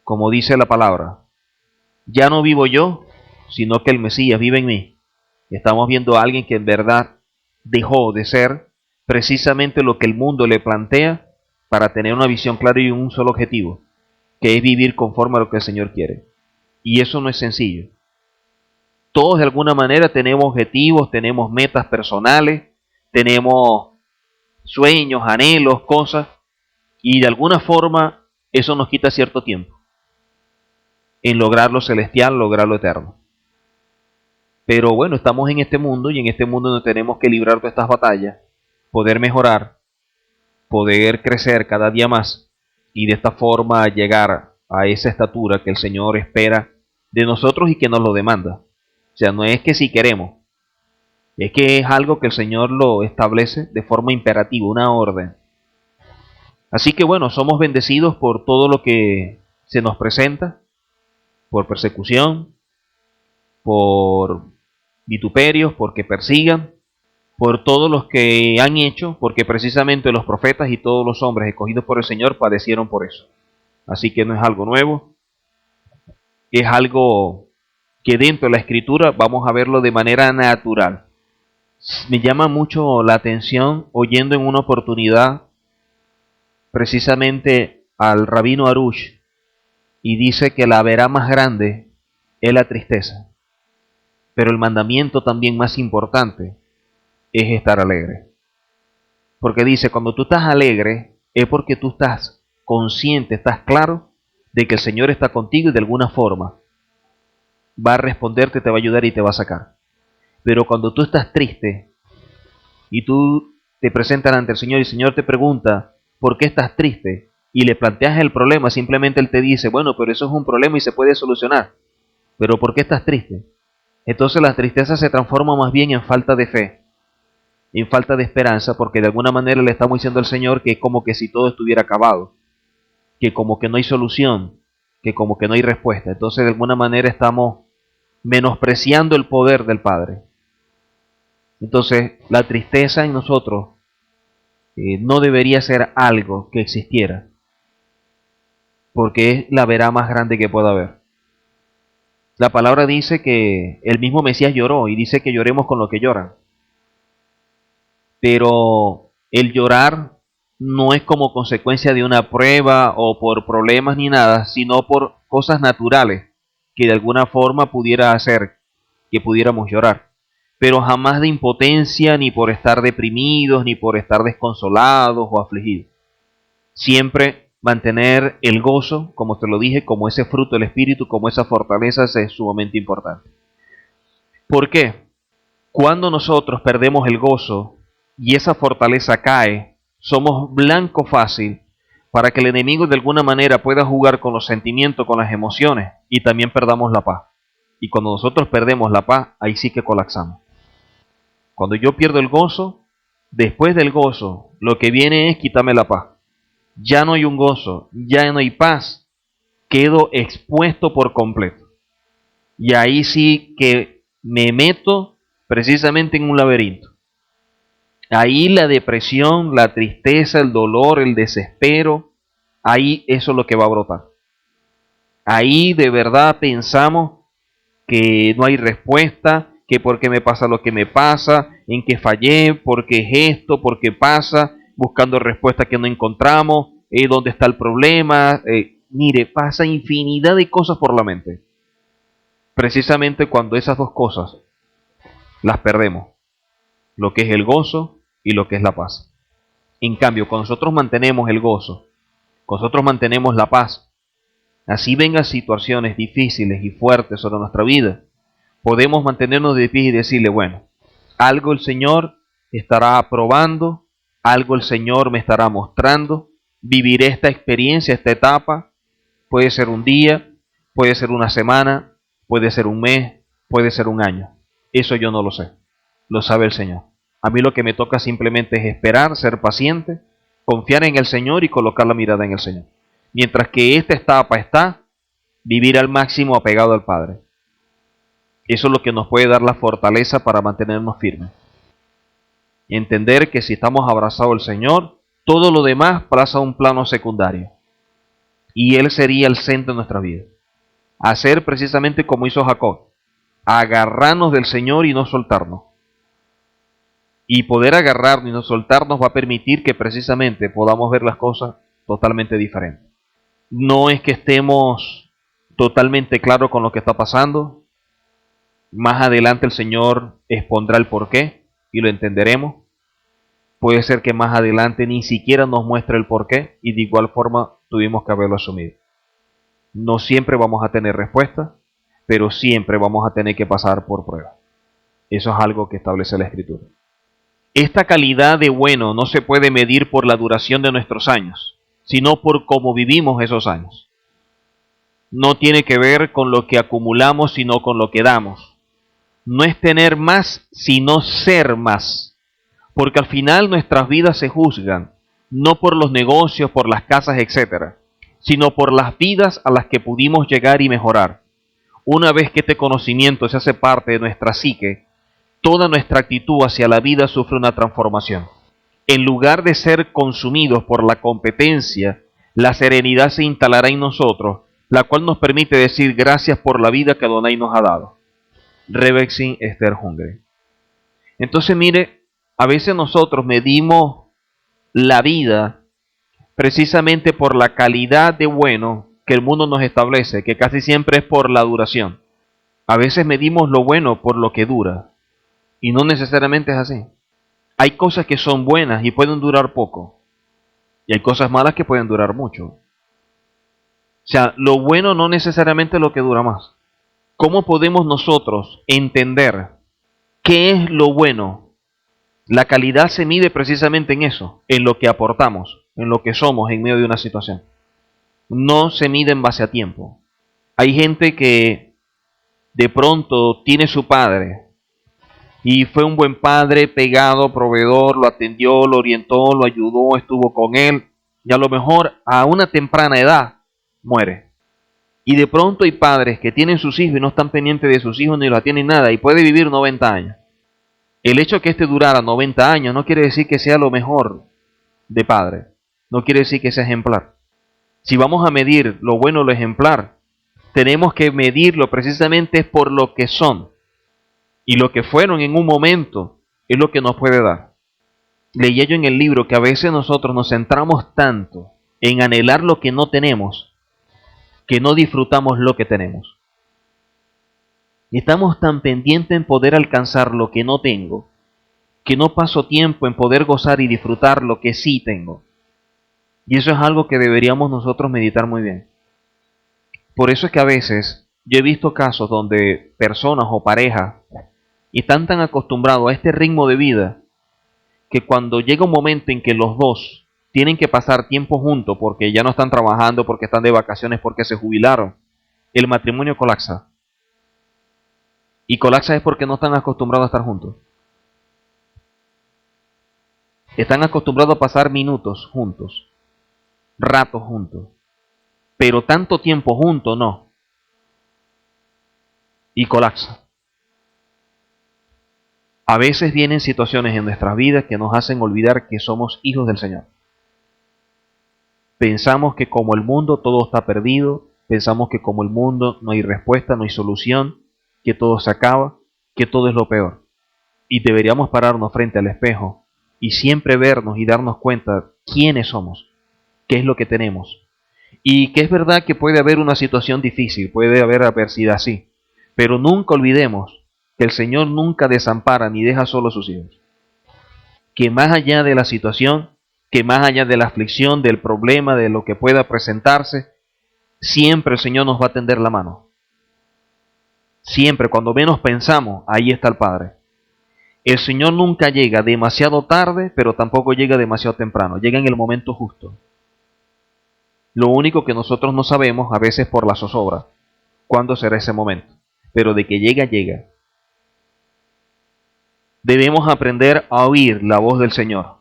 Speaker 1: Como dice la palabra, ya no vivo yo, sino que el Mesías vive en mí. Estamos viendo a alguien que en verdad dejó de ser precisamente lo que el mundo le plantea para tener una visión clara y un solo objetivo, que es vivir conforme a lo que el Señor quiere. Y eso no es sencillo. Todos de alguna manera tenemos objetivos, tenemos metas personales, tenemos sueños, anhelos, cosas, y de alguna forma eso nos quita cierto tiempo en lograr lo celestial, lograr lo eterno. Pero bueno, estamos en este mundo y en este mundo nos tenemos que librar de estas batallas, poder mejorar, poder crecer cada día más y de esta forma llegar a esa estatura que el Señor espera de nosotros y que nos lo demanda. O sea, no es que si queremos, es que es algo que el Señor lo establece de forma imperativa, una orden. Así que bueno, somos bendecidos por todo lo que se nos presenta, por persecución, por vituperios, porque persigan, por todos los que han hecho, porque precisamente los profetas y todos los hombres escogidos por el Señor padecieron por eso. Así que no es algo nuevo, es algo que dentro de la Escritura vamos a verlo de manera natural. Me llama mucho la atención oyendo en una oportunidad precisamente al rabino Arush, y dice que la verá más grande es la tristeza, pero el mandamiento también más importante es estar alegre. Porque dice, cuando tú estás alegre es porque tú estás consciente, estás claro de que el Señor está contigo y de alguna forma va a responderte, te va a ayudar y te va a sacar. Pero cuando tú estás triste y tú te presentas ante el Señor y el Señor te pregunta, ¿por qué estás triste? Y le planteas el problema, simplemente Él te dice, bueno, pero eso es un problema y se puede solucionar. Pero ¿por qué estás triste? Entonces la tristeza se transforma más bien en falta de fe, en falta de esperanza, porque de alguna manera le estamos diciendo al Señor que es como que si todo estuviera acabado, que como que no hay solución, que como que no hay respuesta. Entonces de alguna manera estamos menospreciando el poder del Padre. Entonces la tristeza en nosotros no debería ser algo que existiera, porque es la verá más grande que pueda haber. La palabra dice que el mismo Mesías lloró y dice que lloremos con lo que lloran. Pero el llorar no es como consecuencia de una prueba o por problemas ni nada, sino por cosas naturales que de alguna forma pudiera hacer que pudiéramos llorar. Pero jamás de impotencia, ni por estar deprimidos, ni por estar desconsolados o afligidos. Siempre mantener el gozo, como te lo dije, como ese fruto del Espíritu, como esa fortaleza, es sumamente importante. ¿Por qué? Cuando nosotros perdemos el gozo y esa fortaleza cae, somos blanco fácil para que el enemigo de alguna manera pueda jugar con los sentimientos, con las emociones, y también perdamos la paz. Y cuando nosotros perdemos la paz, ahí sí que colapsamos. Cuando yo pierdo el gozo, después del gozo, lo que viene es quitarme la paz. Ya no hay un gozo, ya no hay paz, quedo expuesto por completo. Y ahí sí que me meto precisamente en un laberinto. Ahí la depresión, la tristeza, el dolor, el desespero, ahí eso es lo que va a brotar. Ahí de verdad pensamos que no hay respuesta, que por qué me pasa lo que me pasa, en qué fallé, por qué es esto, por qué pasa, buscando respuestas que no encontramos, dónde está el problema. Mire, pasa infinidad de cosas por la mente. Precisamente cuando esas dos cosas las perdemos, lo que es el gozo y lo que es la paz. En cambio, cuando nosotros mantenemos el gozo, cuando nosotros mantenemos la paz, así vengan situaciones difíciles y fuertes sobre nuestra vida, podemos mantenernos de pie y decirle, bueno, algo el Señor estará aprobando, algo el Señor me estará mostrando, viviré esta experiencia, esta etapa, puede ser un día, puede ser una semana, puede ser un mes, puede ser un año. Eso yo no lo sé, lo sabe el Señor. A mí lo que me toca simplemente es esperar, ser paciente, confiar en el Señor y colocar la mirada en el Señor. Mientras que esta etapa está, vivir al máximo apegado al Padre. Eso es lo que nos puede dar la fortaleza para mantenernos firmes. Entender que si estamos abrazados al Señor, todo lo demás pasa a un plano secundario. Y Él sería el centro de nuestra vida. Hacer precisamente como hizo Jacob. Agarrarnos del Señor y no soltarnos. Y poder agarrarnos y no soltarnos va a permitir que precisamente podamos ver las cosas totalmente diferentes. No es que estemos totalmente claros con lo que está pasando. Más adelante el Señor expondrá el porqué y lo entenderemos. Puede ser que más adelante ni siquiera nos muestre el porqué y de igual forma tuvimos que haberlo asumido. No siempre vamos a tener respuesta, pero siempre vamos a tener que pasar por prueba. Eso es algo que establece la Escritura. Esta calidad de bueno no se puede medir por la duración de nuestros años, sino por cómo vivimos esos años. No tiene que ver con lo que acumulamos, sino con lo que damos. No es tener más, sino ser más. Porque al final nuestras vidas se juzgan, no por los negocios, por las casas, etc., sino por las vidas a las que pudimos llegar y mejorar. Una vez que este conocimiento se hace parte de nuestra psique, toda nuestra actitud hacia la vida sufre una transformación. En lugar de ser consumidos por la competencia, la serenidad se instalará en nosotros, la cual nos permite decir gracias por la vida que Adonai nos ha dado. Rebexin Esther Hungre. Entonces mire, a veces nosotros medimos la vida precisamente por la calidad de bueno que el mundo nos establece, que casi siempre es por la duración. A veces medimos lo bueno por lo que dura, y no necesariamente es así. Hay cosas que son buenas y pueden durar poco, y hay cosas malas que pueden durar mucho. O sea, lo bueno no necesariamente es lo que dura más. ¿Cómo podemos nosotros entender qué es lo bueno? La calidad se mide precisamente en eso, en lo que aportamos, en lo que somos en medio de una situación. No se mide en base a tiempo. Hay gente que de pronto tiene su padre y fue un buen padre, pegado, proveedor, lo atendió, lo orientó, lo ayudó, estuvo con él, y a lo mejor a una temprana edad muere. Y de pronto hay padres que tienen sus hijos y no están pendientes de sus hijos ni lo tienen nada y puede vivir 90 años. El hecho de que este durara 90 años no quiere decir que sea lo mejor de padre, no quiere decir que sea ejemplar. Si vamos a medir lo bueno o lo ejemplar, tenemos que medirlo precisamente por lo que son. Y lo que fueron en un momento es lo que nos puede dar. Leía yo en el libro que a veces nosotros nos centramos tanto en anhelar lo que no tenemos, que no disfrutamos lo que tenemos. Y estamos tan pendientes en poder alcanzar lo que no tengo, que no paso tiempo en poder gozar y disfrutar lo que sí tengo. Y eso es algo que deberíamos nosotros meditar muy bien. Por eso es que a veces yo he visto casos donde personas o parejas están tan acostumbrados a este ritmo de vida que cuando llega un momento en que los dos tienen que pasar tiempo juntos porque ya no están trabajando, porque están de vacaciones, porque se jubilaron, el matrimonio colapsa. Y colapsa es porque no están acostumbrados a estar juntos. Están acostumbrados a pasar minutos juntos, ratos juntos, pero tanto tiempo juntos no. Y colapsa. A veces vienen situaciones en nuestras vidas que nos hacen olvidar que somos hijos del Señor. Pensamos que como el mundo todo está perdido, pensamos que como el mundo no hay respuesta, no hay solución, que todo se acaba, que todo es lo peor. Y deberíamos pararnos frente al espejo y siempre vernos y darnos cuenta quiénes somos, qué es lo que tenemos. Y que es verdad que puede haber una situación difícil, puede haber adversidad, sí, pero nunca olvidemos que el Señor nunca desampara ni deja solo a sus hijos. Que más allá de la situación, que más allá de la aflicción, del problema, de lo que pueda presentarse, siempre el Señor nos va a tender la mano. Siempre, cuando menos pensamos, ahí está el Padre. El Señor nunca llega demasiado tarde, pero tampoco llega demasiado temprano. Llega en el momento justo. Lo único que nosotros no sabemos, a veces por la zozobra, cuándo será ese momento. Pero de que llega, llega. Debemos aprender a oír la voz del Señor.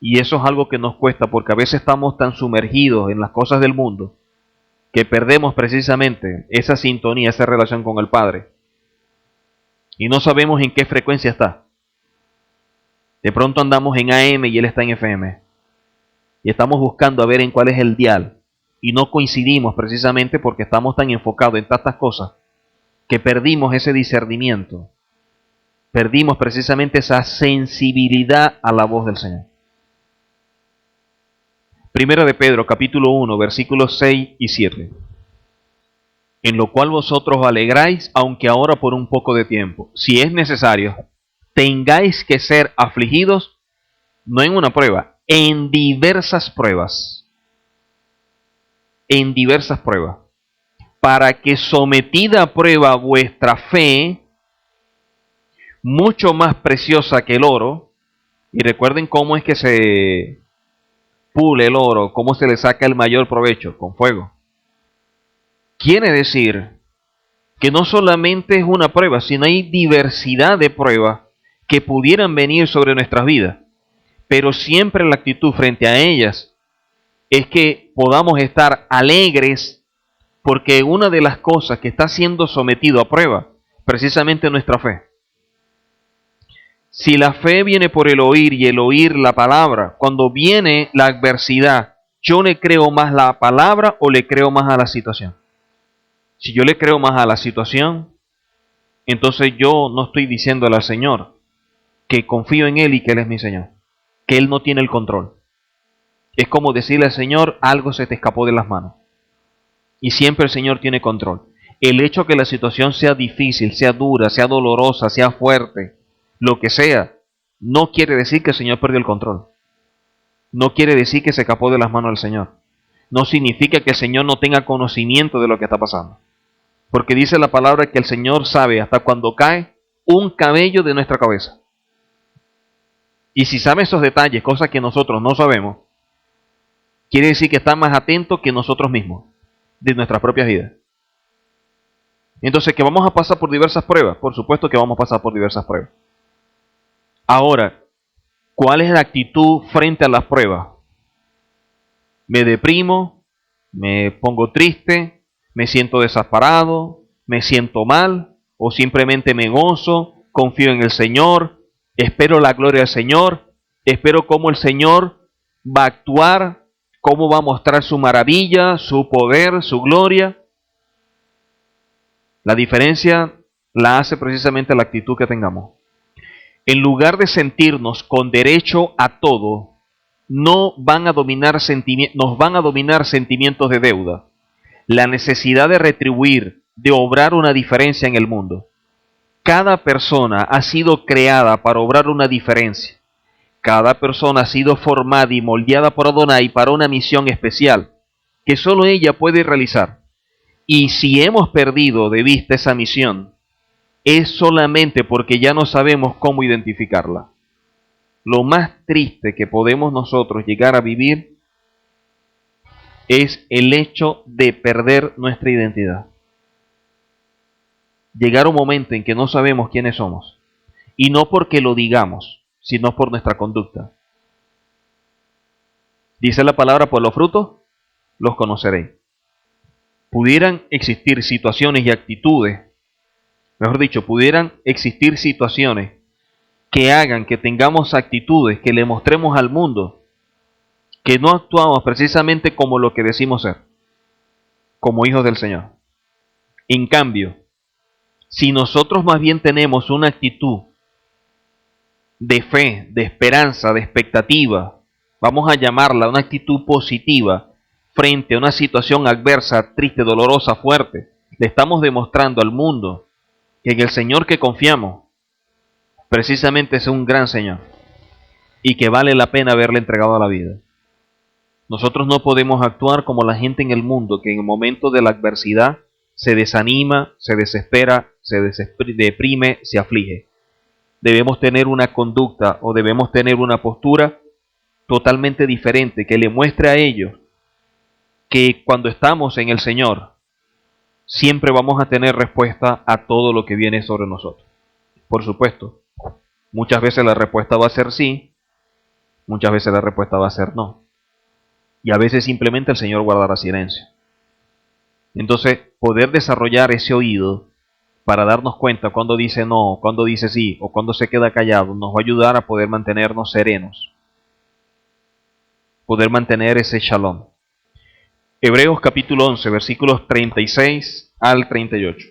Speaker 1: Y eso es algo que nos cuesta porque a veces estamos tan sumergidos en las cosas del mundo que perdemos precisamente esa sintonía, esa relación con el Padre. Y no sabemos en qué frecuencia está. De pronto andamos en AM y Él está en FM. Y estamos buscando a ver en cuál es el dial. Y no coincidimos precisamente porque estamos tan enfocados en tantas cosas que perdimos ese discernimiento. Perdimos precisamente esa sensibilidad a la voz del Señor. Primera de Pedro, capítulo 1, versículos 6 y 7. En lo cual vosotros os alegráis, aunque ahora por un poco de tiempo, si es necesario, tengáis que ser afligidos, no en una prueba, en diversas pruebas. En diversas pruebas. Para que sometida a prueba vuestra fe, mucho más preciosa que el oro, y recuerden cómo es que se pule el oro, cómo se le saca el mayor provecho, con fuego. Quiere decir que no solamente es una prueba, sino hay diversidad de pruebas que pudieran venir sobre nuestras vidas, pero siempre la actitud frente a ellas es que podamos estar alegres porque una de las cosas que está siendo sometido a prueba, precisamente nuestra fe. Si la fe viene por el oír y el oír la palabra, cuando viene la adversidad, ¿yo le creo más la palabra o le creo más a la situación? Si yo le creo más a la situación, entonces yo no estoy diciéndole al Señor que confío en Él y que Él es mi Señor, que Él no tiene el control. Es como decirle al Señor, algo se te escapó de las manos. Y siempre el Señor tiene control. El hecho que la situación sea difícil, sea dura, sea dolorosa, sea fuerte, lo que sea, no quiere decir que el Señor perdió el control. No quiere decir que se escapó de las manos del Señor. No significa que el Señor no tenga conocimiento de lo que está pasando. Porque dice la palabra que el Señor sabe hasta cuando cae un cabello de nuestra cabeza. Y si sabe esos detalles, cosas que nosotros no sabemos, quiere decir que está más atento que nosotros mismos, de nuestras propias vidas. Entonces, ¿que vamos a pasar por diversas pruebas? Por supuesto que vamos a pasar por diversas pruebas. Ahora, ¿cuál es la actitud frente a las pruebas? ¿Me deprimo? ¿Me pongo triste? ¿Me siento desamparado? ¿Me siento mal? ¿O simplemente me gozo? ¿Confío en el Señor? ¿Espero la gloria del Señor? ¿Espero cómo el Señor va a actuar? ¿Cómo va a mostrar su maravilla, su poder, su gloria? La diferencia la hace precisamente la actitud que tengamos. En lugar de sentirnos con derecho a todo, nos van a dominar sentimientos de deuda, la necesidad de retribuir, de obrar una diferencia en el mundo. Cada persona ha sido creada para obrar una diferencia. Cada persona ha sido formada y moldeada por Adonai para una misión especial, que solo ella puede realizar. Y si hemos perdido de vista esa misión, es solamente porque ya no sabemos cómo identificarla. lo más triste que podemos nosotros llegar a vivir es el hecho de perder nuestra identidad. Llegar a un momento en que no sabemos quiénes somos. Y no porque lo digamos, sino por nuestra conducta. Dice la palabra, por los frutos los conoceréis. Pudieran existir situaciones y actitudes, mejor dicho, pudieran existir situaciones que hagan que tengamos actitudes, que le mostremos al mundo que no actuamos precisamente como lo que decimos ser, como hijos del Señor. En cambio, si nosotros más bien tenemos una actitud de fe, de esperanza, de expectativa, vamos a llamarla una actitud positiva frente a una situación adversa, triste, dolorosa, fuerte, le estamos demostrando al mundo que en el Señor que confiamos precisamente es un gran Señor y que vale la pena haberle entregado la vida. Nosotros no podemos actuar como la gente en el mundo que en el momento de la adversidad se desanima, se desespera, se deprime, se aflige. Debemos tener una conducta o debemos tener una postura totalmente diferente que le muestre a ellos que cuando estamos en el Señor siempre vamos a tener respuesta a todo lo que viene sobre nosotros. Por supuesto, muchas veces la respuesta va a ser sí, muchas veces la respuesta va a ser no. Y a veces simplemente el Señor guardará silencio. Entonces, poder desarrollar ese oído para darnos cuenta cuando dice no, cuando dice sí o cuando se queda callado, nos va a ayudar a poder mantenernos serenos. Poder mantener ese shalom. Hebreos capítulo 11, versículos 36 al 38.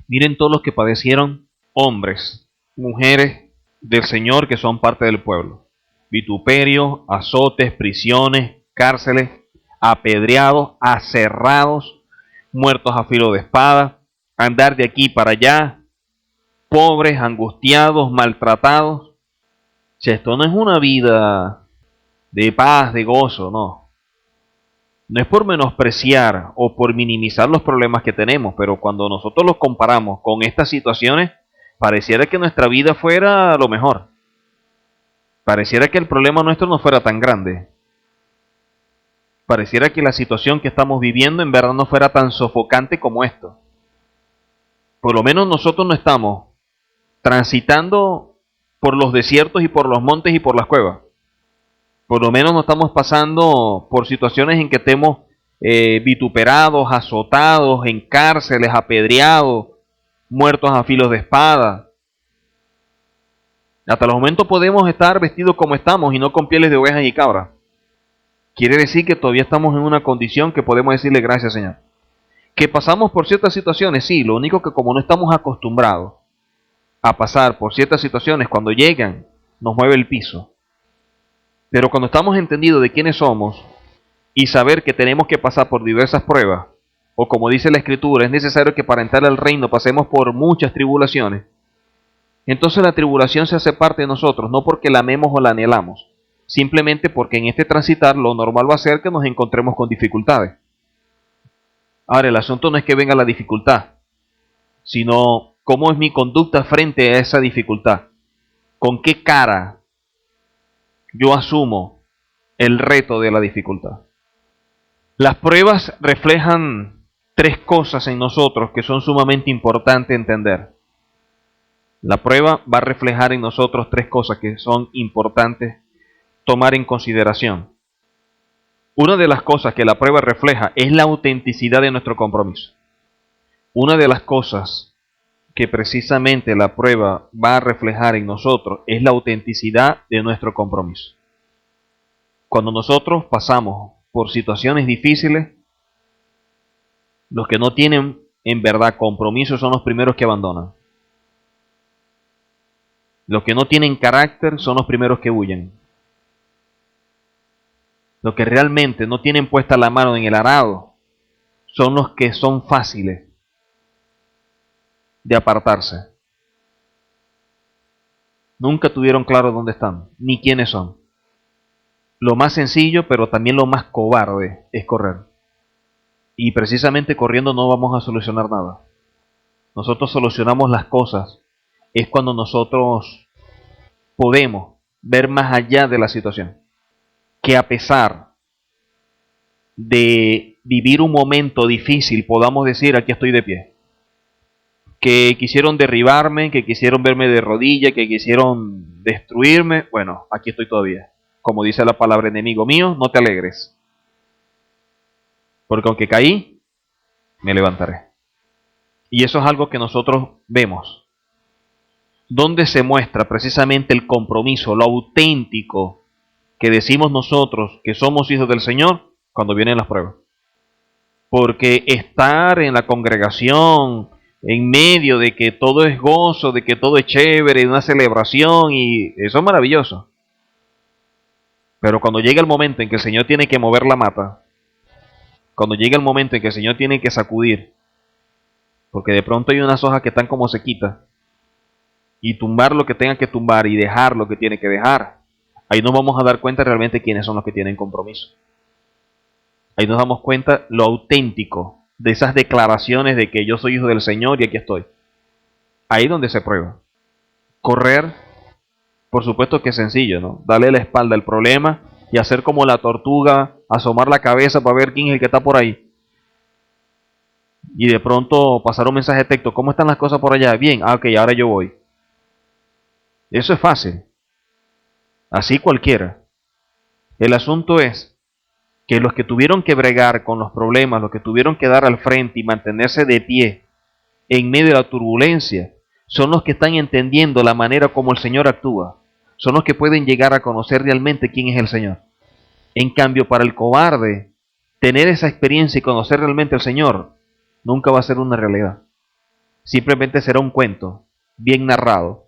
Speaker 1: Miren todos los que padecieron, hombres, mujeres del Señor que son parte del pueblo. Vituperio, azotes, prisiones, cárceles, apedreados, aserrados, muertos a filo de espada, andar de aquí para allá, pobres, angustiados, maltratados. Si esto no es una vida de paz, de gozo, no. No es por menospreciar o por minimizar los problemas que tenemos, pero cuando nosotros los comparamos con estas situaciones, pareciera que nuestra vida fuera lo mejor. Pareciera que el problema nuestro no fuera tan grande. Pareciera que la situación que estamos viviendo en verdad no fuera tan sofocante como esto. Por lo menos nosotros no estamos transitando por los desiertos y por los montes y por las cuevas. Por lo menos no estamos pasando por situaciones en que estemos vituperados, azotados, en cárceles, apedreados, muertos a filos de espada. Hasta los momentos podemos estar vestidos como estamos y no con pieles de ovejas y cabras. Quiere decir que todavía estamos en una condición que podemos decirle gracias, Señor. Que pasamos por ciertas situaciones, sí, lo único que como no estamos acostumbrados a pasar por ciertas situaciones, cuando llegan, nos mueve el piso. Pero cuando estamos entendidos de quiénes somos y saber que tenemos que pasar por diversas pruebas, o como dice la Escritura, es necesario que para entrar al reino pasemos por muchas tribulaciones, entonces la tribulación se hace parte de nosotros, no porque la amemos o la anhelamos, simplemente porque en este transitar lo normal va a ser que nos encontremos con dificultades. Ahora, el asunto no es que venga la dificultad, sino cómo es mi conducta frente a esa dificultad. ¿Con qué cara yo asumo el reto de la dificultad? Las pruebas reflejan tres cosas en nosotros que son sumamente importantes entender. La prueba va a reflejar en nosotros tres cosas que son importantes tomar en consideración. Una de las cosas que la prueba refleja es la autenticidad de nuestro compromiso. Una de las cosas que precisamente la prueba va a reflejar en nosotros es la autenticidad de nuestro compromiso. Cuando nosotros pasamos por situaciones difíciles, los que no tienen en verdad compromiso son los primeros que abandonan. Los que no tienen carácter son los primeros que huyen. Los que realmente no tienen puesta la mano en el arado son los que son fáciles de apartarse. Nunca tuvieron claro dónde están, ni quiénes son. Lo más sencillo, pero también lo más cobarde, es correr. Y precisamente corriendo no vamos a solucionar nada. Nosotros solucionamos las cosas es cuando nosotros podemos ver más allá de la situación. Que a pesar de vivir un momento difícil podamos decir, aquí estoy de pie. Que quisieron derribarme, que quisieron verme de rodilla, que quisieron destruirme, bueno, aquí estoy todavía. Como dice la palabra, enemigo mío, no te alegres. Porque aunque caí, me levantaré. Y eso es algo que nosotros vemos. ¿Dónde se muestra precisamente el compromiso, lo auténtico que decimos nosotros que somos hijos del Señor? Cuando vienen las pruebas. Porque estar en la congregación, en medio de que todo es gozo, de que todo es chévere, una celebración, y eso es maravilloso. Pero cuando llega el momento en que el Señor tiene que mover la mata, cuando llega el momento en que el Señor tiene que sacudir, porque de pronto hay unas hojas que están como sequitas, y tumbar lo que tenga que tumbar y dejar lo que tiene que dejar, ahí nos vamos a dar cuenta realmente quiénes son los que tienen compromiso. Ahí nos damos cuenta lo auténtico de esas declaraciones de que yo soy hijo del Señor y aquí estoy. Ahí es donde se prueba. Correr, por supuesto que es sencillo, ¿no? Darle la espalda al problema y hacer como la tortuga, asomar la cabeza para ver quién es el que está por ahí. Y de pronto pasar un mensaje de texto, ¿cómo están las cosas por allá? Bien, ok, ahora yo voy. Eso es fácil. Así cualquiera. El asunto es que los que tuvieron que bregar con los problemas, los que tuvieron que dar al frente y mantenerse de pie en medio de la turbulencia, son los que están entendiendo la manera como el Señor actúa. Son los que pueden llegar a conocer realmente quién es el Señor. En cambio, para el cobarde, tener esa experiencia y conocer realmente al Señor nunca va a ser una realidad. Simplemente será un cuento, bien narrado,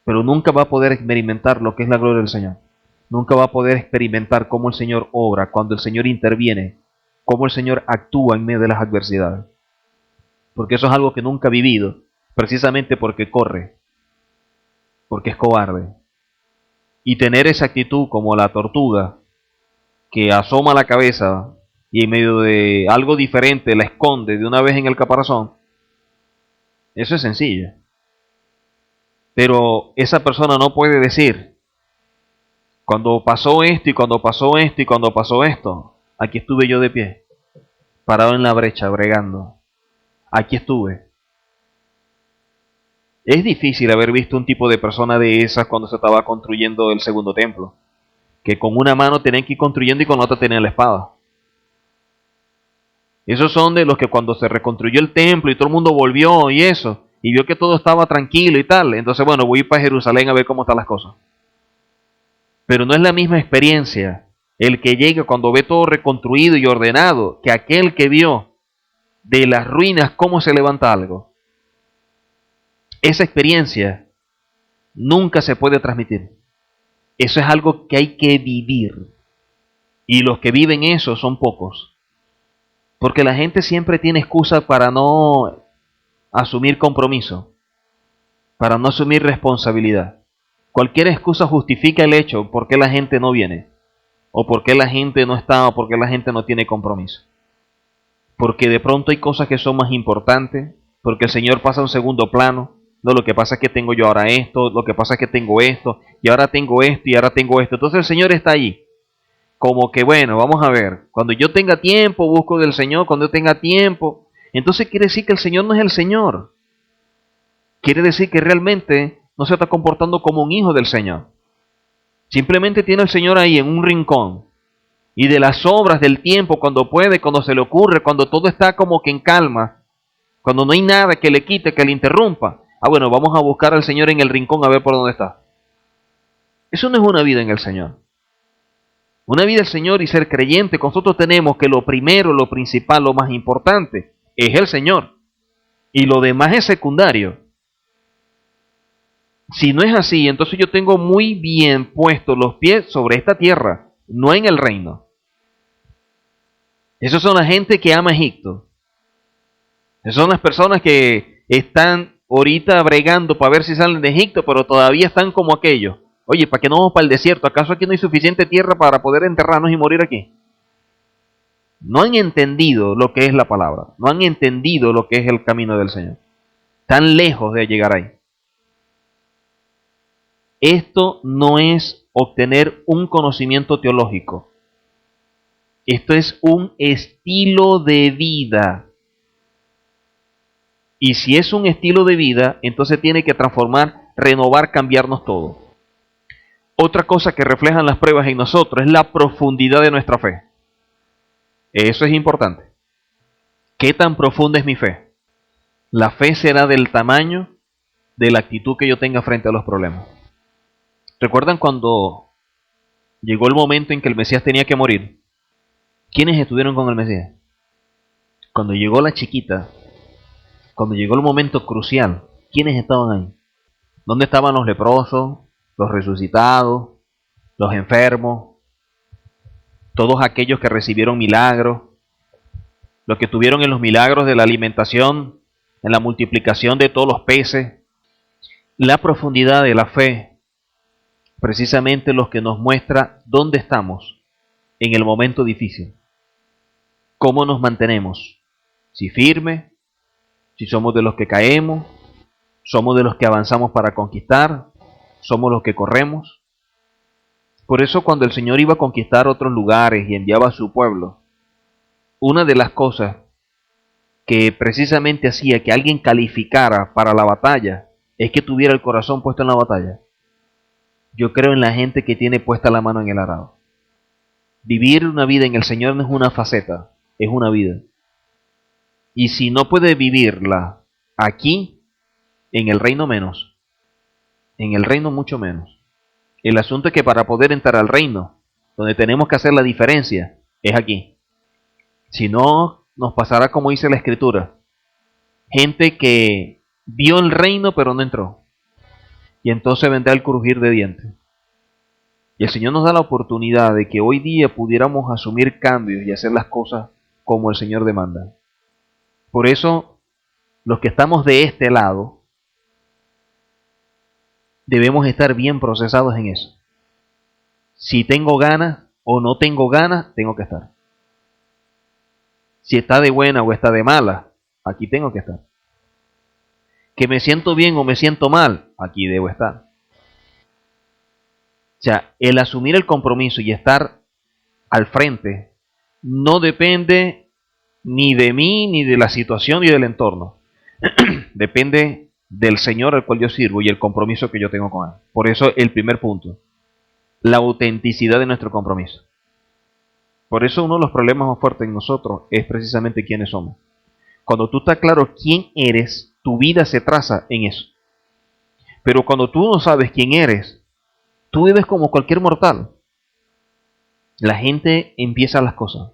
Speaker 1: pero nunca va a poder experimentar lo que es la gloria del Señor. Nunca va a poder experimentar cómo el Señor obra, cuando el Señor interviene, cómo el Señor actúa en medio de las adversidades. Porque eso es algo que nunca ha vivido, precisamente porque corre, porque es cobarde. Y tener esa actitud como la tortuga, que asoma la cabeza y en medio de algo diferente la esconde de una vez en el caparazón, eso es sencillo. Pero esa persona no puede decir, cuando pasó esto y cuando pasó esto y cuando pasó esto, aquí estuve yo de pie, parado en la brecha, bregando. Aquí estuve. Es difícil haber visto un tipo de persona de esas cuando se estaba construyendo el segundo templo, que con una mano tenían que ir construyendo y con la otra tenían la espada. Esos son de los que cuando se reconstruyó el templo y todo el mundo volvió y eso, y vio que todo estaba tranquilo y tal, entonces bueno, voy a ir para Jerusalén a ver cómo están las cosas. Pero no es la misma experiencia el que llega cuando ve todo reconstruido y ordenado que aquel que vio de las ruinas cómo se levanta algo. Esa experiencia nunca se puede transmitir. Eso es algo que hay que vivir. Y los que viven eso son pocos. Porque la gente siempre tiene excusa para no asumir compromiso, para no asumir responsabilidad. Cualquier excusa justifica el hecho por qué la gente no viene, o por qué la gente no está, o por qué la gente no tiene compromiso. Porque de pronto hay cosas que son más importantes, porque el Señor pasa a un segundo plano. No, lo que pasa es que tengo yo ahora esto, lo que pasa es que tengo esto, y ahora tengo esto, y ahora tengo esto. Entonces el Señor está allí. Como que bueno, vamos a ver, cuando yo tenga tiempo, busco del Señor, cuando yo tenga tiempo. Entonces quiere decir que el Señor no es el Señor. Quiere decir que realmente no se está comportando como un hijo del Señor. Simplemente tiene al Señor ahí en un rincón. Y de las obras del tiempo, cuando puede, cuando se le ocurre, cuando todo está como que en calma, cuando no hay nada que le quite, que le interrumpa. Ah, bueno, vamos a buscar al Señor en el rincón a ver por dónde está. Eso no es una vida en el Señor. Una vida del Señor y ser creyente, nosotros tenemos que lo primero, lo principal, lo más importante es el Señor. Y lo demás es secundario. Si no es así, entonces yo tengo muy bien puestos los pies sobre esta tierra, no en el reino. Esas son la gente que ama Egipto. Esas son las personas que están ahorita bregando para ver si salen de Egipto, pero todavía están como aquellos. Oye, ¿para qué no vamos para el desierto? ¿Acaso aquí no hay suficiente tierra para poder enterrarnos y morir aquí? No han entendido lo que es la palabra. No han entendido lo que es el camino del Señor. Están lejos de llegar ahí. Esto no es obtener un conocimiento teológico. Esto es un estilo de vida. Y si es un estilo de vida, entonces tiene que transformar, renovar, cambiarnos todo. Otra cosa que reflejan las pruebas en nosotros es la profundidad de nuestra fe. Eso es importante. ¿Qué tan profunda es mi fe? La fe será del tamaño de la actitud que yo tenga frente a los problemas. ¿Recuerdan cuando llegó el momento en que el Mesías tenía que morir? ¿Quiénes estuvieron con el Mesías? Cuando llegó la chiquita, cuando llegó el momento crucial, ¿quiénes estaban ahí? ¿Dónde estaban los leprosos, los resucitados, los enfermos, todos aquellos que recibieron milagros, los que tuvieron en los milagros de la alimentación, en la multiplicación de todos los peces? La profundidad de la fe, precisamente lo que nos muestra dónde estamos en el momento difícil, cómo nos mantenemos, si firme, si somos de los que caemos, somos de los que avanzamos para conquistar, somos los que corremos. Por eso cuando el Señor iba a conquistar otros lugares y enviaba a su pueblo, una de las cosas que precisamente hacía que alguien calificara para la batalla es que tuviera el corazón puesto en la batalla. Yo creo en la gente que tiene puesta la mano en el arado. Vivir una vida en el Señor no es una faceta, es una vida. Y si no puede vivirla aquí, en el reino menos, en el reino mucho menos. El asunto es que para poder entrar al reino, donde tenemos que hacer la diferencia, es aquí. Si no, nos pasará como dice la Escritura. Gente que vio el reino pero no entró. Y entonces vendrá el crujir de dientes. Y el Señor nos da la oportunidad de que hoy día pudiéramos asumir cambios y hacer las cosas como el Señor demanda. Por eso, los que estamos de este lado, debemos estar bien procesados en eso. Si tengo ganas o no tengo ganas, tengo que estar. Si está de buena o está de mala, aquí tengo que estar. Que me siento bien o me siento mal, aquí debo estar. O sea, el asumir el compromiso y estar al frente no depende ni de mí, ni de la situación, ni del entorno. Depende del Señor al cual yo sirvo y el compromiso que yo tengo con Él. Por eso el primer punto, la autenticidad de nuestro compromiso. Por eso uno de los problemas más fuertes en nosotros es precisamente quiénes somos. Cuando tú estás claro quién eres, tu vida se traza en eso. Pero cuando tú no sabes quién eres, tú vives como cualquier mortal. La gente empieza las cosas,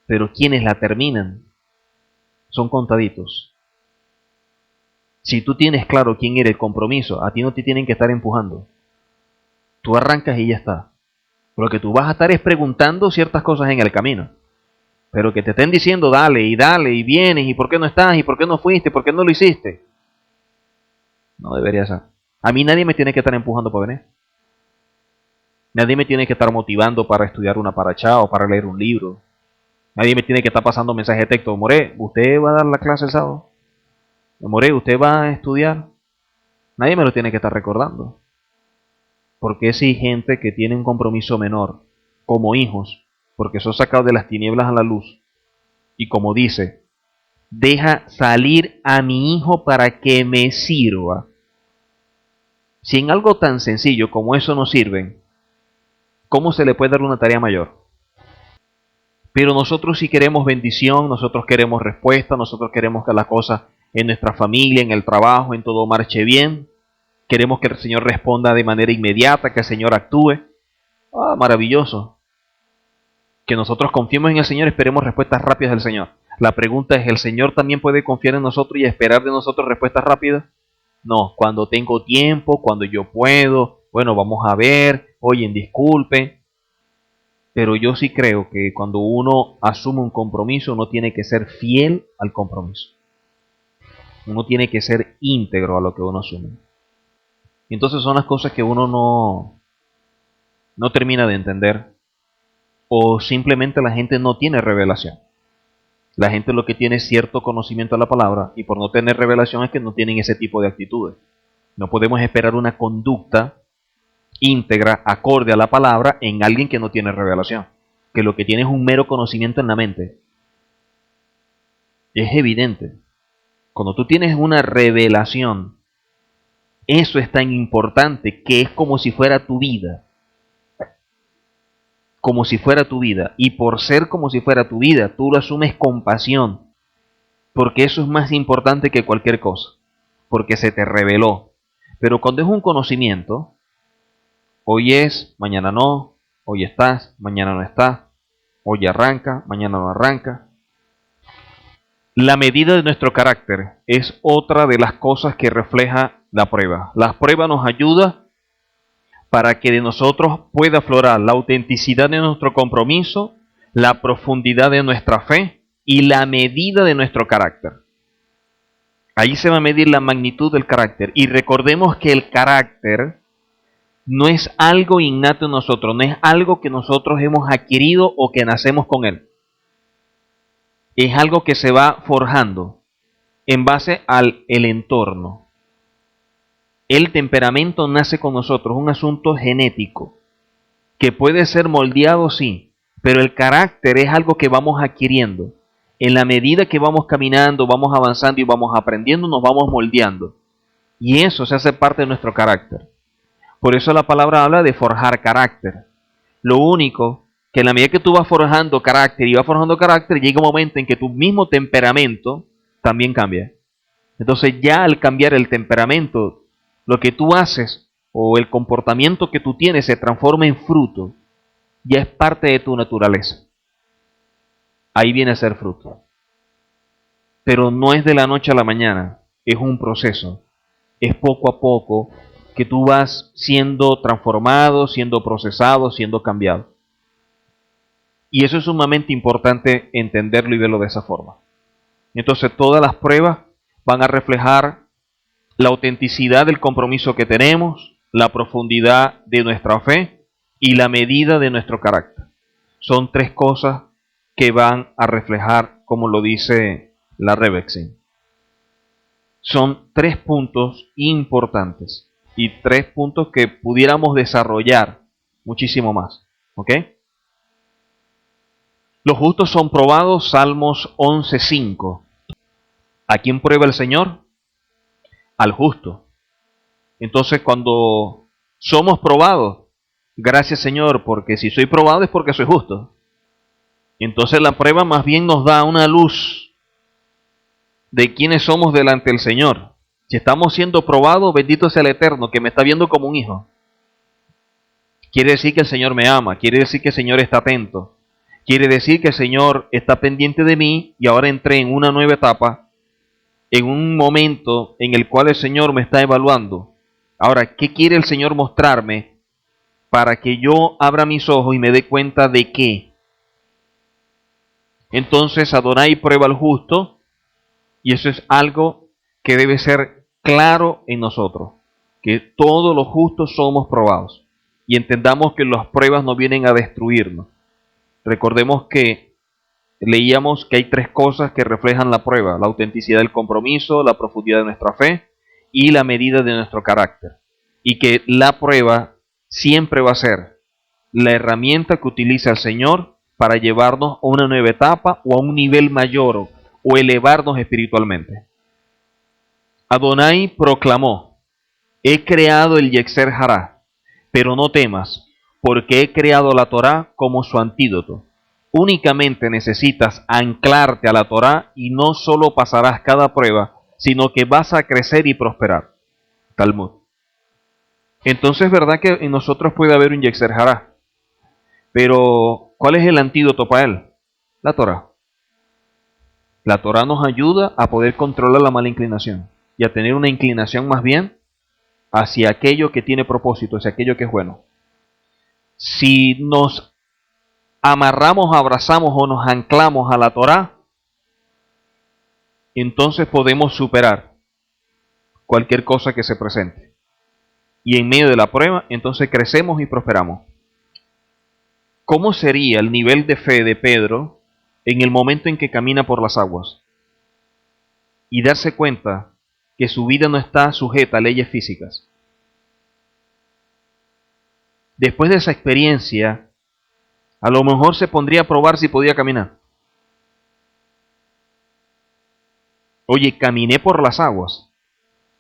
Speaker 1: pero quienes la terminan son contaditos. Si tú tienes claro quién eres, el compromiso, a ti no te tienen que estar empujando. Tú arrancas y ya está. Lo que tú vas a estar es preguntando ciertas cosas en el camino. Pero que te estén diciendo dale y vienes y por qué no estás y por qué no fuiste, por qué no lo hiciste. No debería ser. A mí nadie me tiene que estar empujando para venir. Nadie me tiene que estar motivando para estudiar una parachá o para leer un libro. Nadie me tiene que estar pasando mensaje de texto. More, ¿usted va a dar la clase el sábado? More, ¿usted va a estudiar? Nadie me lo tiene que estar recordando. Porque si hay gente que tiene un compromiso menor, como hijos, porque son sacados de las tinieblas a la luz, y como dice, deja salir a mi hijo para que me sirva. Si en algo tan sencillo como eso no sirven, ¿cómo se le puede dar una tarea mayor? Pero nosotros sí queremos bendición, nosotros queremos respuesta, nosotros queremos que las cosas en nuestra familia, en el trabajo, en todo marche bien. Queremos que el Señor responda de manera inmediata, que el Señor actúe. Ah, maravilloso. Que nosotros confiemos en el Señor, esperemos respuestas rápidas del Señor. La pregunta es, ¿el Señor también puede confiar en nosotros y esperar de nosotros respuestas rápidas? No, cuando tengo tiempo, cuando yo puedo, bueno, vamos a ver, oye, disculpe. Pero yo sí creo que cuando uno asume un compromiso, uno tiene que ser fiel al compromiso. Uno tiene que ser íntegro a lo que uno asume. Y entonces son las cosas que uno no termina de entender. O simplemente la gente no tiene revelación. La gente lo que tiene es cierto conocimiento de la palabra y por no tener revelación es que no tienen ese tipo de actitudes. No podemos esperar una conducta íntegra, acorde a la palabra, en alguien que no tiene revelación, que lo que tiene es un mero conocimiento en la mente. Es evidente. Cuando tú tienes una revelación, eso es tan importante que es como si fuera tu vida. Como si fuera tu vida. Y por ser como si fuera tu vida, tú lo asumes con pasión. Porque eso es más importante que cualquier cosa. Porque se te reveló. Pero cuando es un conocimiento, hoy es, mañana no, hoy estás, mañana no estás, hoy arranca, mañana no arranca. La medida de nuestro carácter es otra de las cosas que refleja la prueba. La prueba nos ayuda para que de nosotros pueda aflorar la autenticidad de nuestro compromiso, la profundidad de nuestra fe y la medida de nuestro carácter. Ahí se va a medir la magnitud del carácter. Y recordemos que el carácter no es algo innato en nosotros, no es algo que nosotros hemos adquirido o que nacemos con él. Es algo que se va forjando en base al entorno. El temperamento nace con nosotros, un asunto genético, que puede ser moldeado, sí, pero el carácter es algo que vamos adquiriendo. En la medida que vamos caminando, vamos avanzando y vamos aprendiendo, nos vamos moldeando. Y eso se hace parte de nuestro carácter. Por eso la palabra habla de forjar carácter. Lo único que en la medida que tú vas forjando carácter y vas forjando carácter, llega un momento en que tu mismo temperamento también cambia. Entonces ya al cambiar el temperamento, lo que tú haces o el comportamiento que tú tienes se transforma en fruto. Ya es parte de tu naturaleza. Ahí viene a ser fruto. Pero no es de la noche a la mañana, es un proceso. Es poco a poco que tú vas siendo transformado, siendo procesado, siendo cambiado. Y eso es sumamente importante entenderlo y verlo de esa forma. Entonces todas las pruebas van a reflejar la autenticidad del compromiso que tenemos, la profundidad de nuestra fe y la medida de nuestro carácter. Son tres cosas que van a reflejar, como lo dice la Rebexin. Son tres puntos importantes y tres puntos que pudiéramos desarrollar muchísimo más. ¿Ok? Los justos son probados, Salmos 11:5. ¿A quién prueba el Señor? Al justo. Entonces cuando somos probados, gracias Señor, porque si soy probado es porque soy justo. Entonces la prueba más bien nos da una luz de quiénes somos delante del Señor. Si estamos siendo probados, bendito sea el Eterno, que me está viendo como un hijo. Quiere decir que el Señor me ama, quiere decir que el Señor está atento, quiere decir que el Señor está pendiente de mí y ahora entré en una nueva etapa, en un momento en el cual el Señor me está evaluando. Ahora, ¿qué quiere el Señor mostrarme para que yo abra mis ojos y me dé cuenta de qué? Entonces Adonai prueba al justo y eso es algo que debe ser claro en nosotros, que todos los justos somos probados y entendamos que las pruebas no vienen a destruirnos. Recordemos que leíamos que hay tres cosas que reflejan la prueba: la autenticidad del compromiso, la profundidad de nuestra fe y la medida de nuestro carácter. Y que la prueba siempre va a ser la herramienta que utiliza el Señor para llevarnos a una nueva etapa o a un nivel mayor o elevarnos espiritualmente. Adonai proclamó: he creado el Yetzer Hará, pero no temas, porque he creado la Torá como su antídoto. Únicamente necesitas anclarte a la Torá y no solo pasarás cada prueba, sino que vas a crecer y prosperar. Talmud. Entonces es verdad que en nosotros puede haber un Yetzer Hará, pero ¿cuál es el antídoto para él? La Torá. La Torá nos ayuda a poder controlar la mala inclinación y a tener una inclinación más bien hacia aquello que tiene propósito, hacia aquello que es bueno. Si nos amarramos, abrazamos o nos anclamos a la Torá, entonces podemos superar cualquier cosa que se presente. Y en medio de la prueba, entonces crecemos y prosperamos. ¿Cómo sería el nivel de fe de Pedro en el momento en que camina por las aguas? Y darse cuenta que su vida no está sujeta a leyes físicas. después de esa experiencia, a lo mejor se pondría a probar si podía caminar. Oye, caminé por las aguas.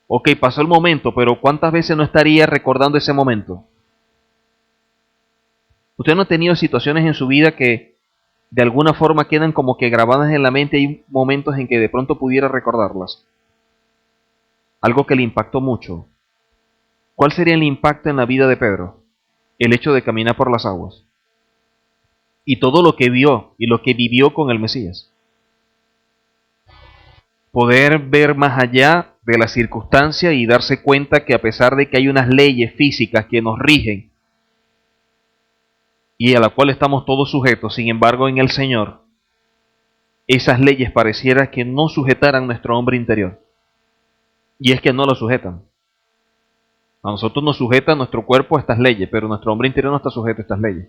Speaker 1: Ok, pasó el momento, pero ¿cuántas veces no estaría recordando ese momento? ¿Usted no ha tenido situaciones en su vida que de alguna forma quedan como que grabadas en la mente y hay momentos en que de pronto pudiera recordarlas? Algo que le impactó mucho. ¿Cuál sería el impacto en la vida de Pedro? El hecho de caminar por las aguas. Y todo lo que vio y lo que vivió con el Mesías. Poder ver más allá de la circunstancia y darse cuenta que a pesar de que hay unas leyes físicas que nos rigen y a la cual estamos todos sujetos, sin embargo en el Señor, esas leyes pareciera que no sujetaran nuestro hombre interior. Y es que no lo sujetan. A nosotros nos sujeta nuestro cuerpo a estas leyes, pero nuestro hombre interior no está sujeto a estas leyes.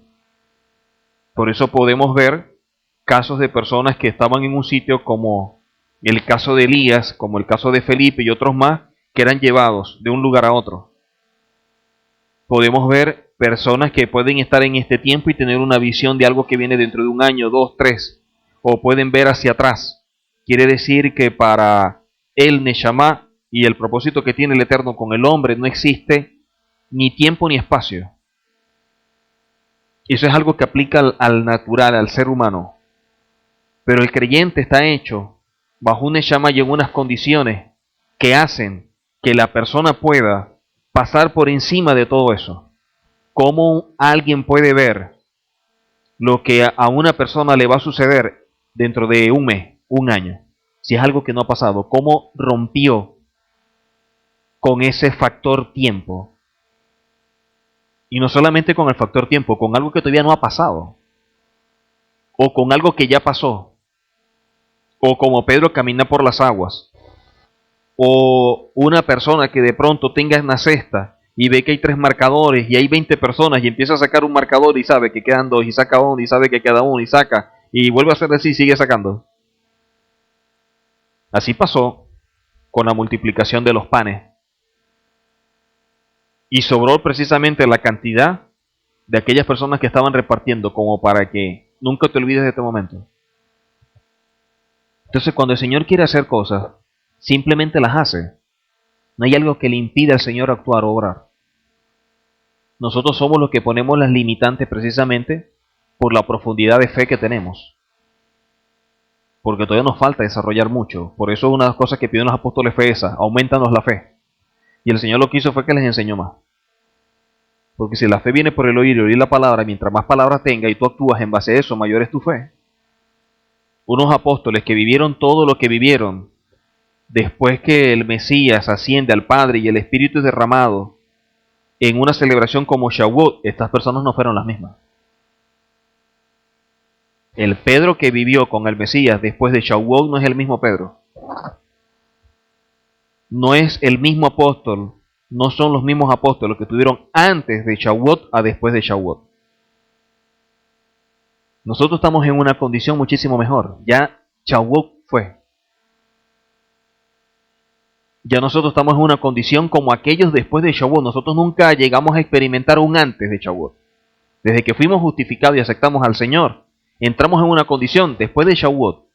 Speaker 1: Por eso podemos ver casos de personas que estaban en un sitio como el caso de Elías, como el caso de Felipe y otros más, que eran llevados de un lugar a otro. Podemos ver personas que pueden estar en este tiempo y tener una visión de algo que viene dentro de un año, 2, 3, o pueden ver hacia atrás. Quiere decir que para el Neshama y el propósito que tiene el Eterno con el hombre no existe ni tiempo ni espacio. Eso es algo que aplica al natural, al ser humano. Pero el creyente está hecho bajo un Neshama y en unas condiciones que hacen que la persona pueda pasar por encima de todo eso. ¿Cómo alguien puede ver lo que a una persona le va a suceder dentro de un mes, un año? Si es algo que no ha pasado, ¿cómo rompió con ese factor tiempo? Y no solamente con el factor tiempo, con algo que todavía no ha pasado. O con algo que ya pasó. O como Pedro camina por las aguas. O una persona que de pronto tenga una cesta y ve que hay 3 marcadores y hay 20 personas y empieza a sacar un marcador y sabe que quedan 2 y saca uno y sabe que queda uno y saca y vuelve a hacer así y sigue sacando. Así pasó con la multiplicación de los panes. Y sobró precisamente la cantidad de aquellas personas que estaban repartiendo como para que nunca te olvides de este momento. Entonces cuando el Señor quiere hacer cosas, simplemente las hace. No hay algo que le impida al Señor actuar o obrar. Nosotros somos los que ponemos las limitantes precisamente por la profundidad de fe que tenemos. Porque todavía nos falta desarrollar mucho. Por eso una de las cosas que pidieron los apóstoles fue esa, aumentanos la fe. Y el Señor lo que hizo fue que les enseñó más. Porque si la fe viene por el oír la palabra, mientras más palabras tenga y tú actúas en base a eso, mayor es tu fe. Unos apóstoles que vivieron todo lo que vivieron, después que el Mesías asciende al Padre y el Espíritu es derramado, en una celebración como Shavuot, estas personas no fueron las mismas. El Pedro que vivió con el Mesías después de Shavuot no es el mismo Pedro. No es el mismo apóstol, no son los mismos apóstoles que tuvieron antes de Shavuot a después de Shavuot. Nosotros estamos en una condición muchísimo mejor. Ya Shavuot fue. Ya nosotros estamos en una condición como aquellos después de Shavuot. Nosotros nunca llegamos a experimentar un antes de Shavuot. Desde que fuimos justificados y aceptamos al Señor, entramos en una condición después de Shavuot.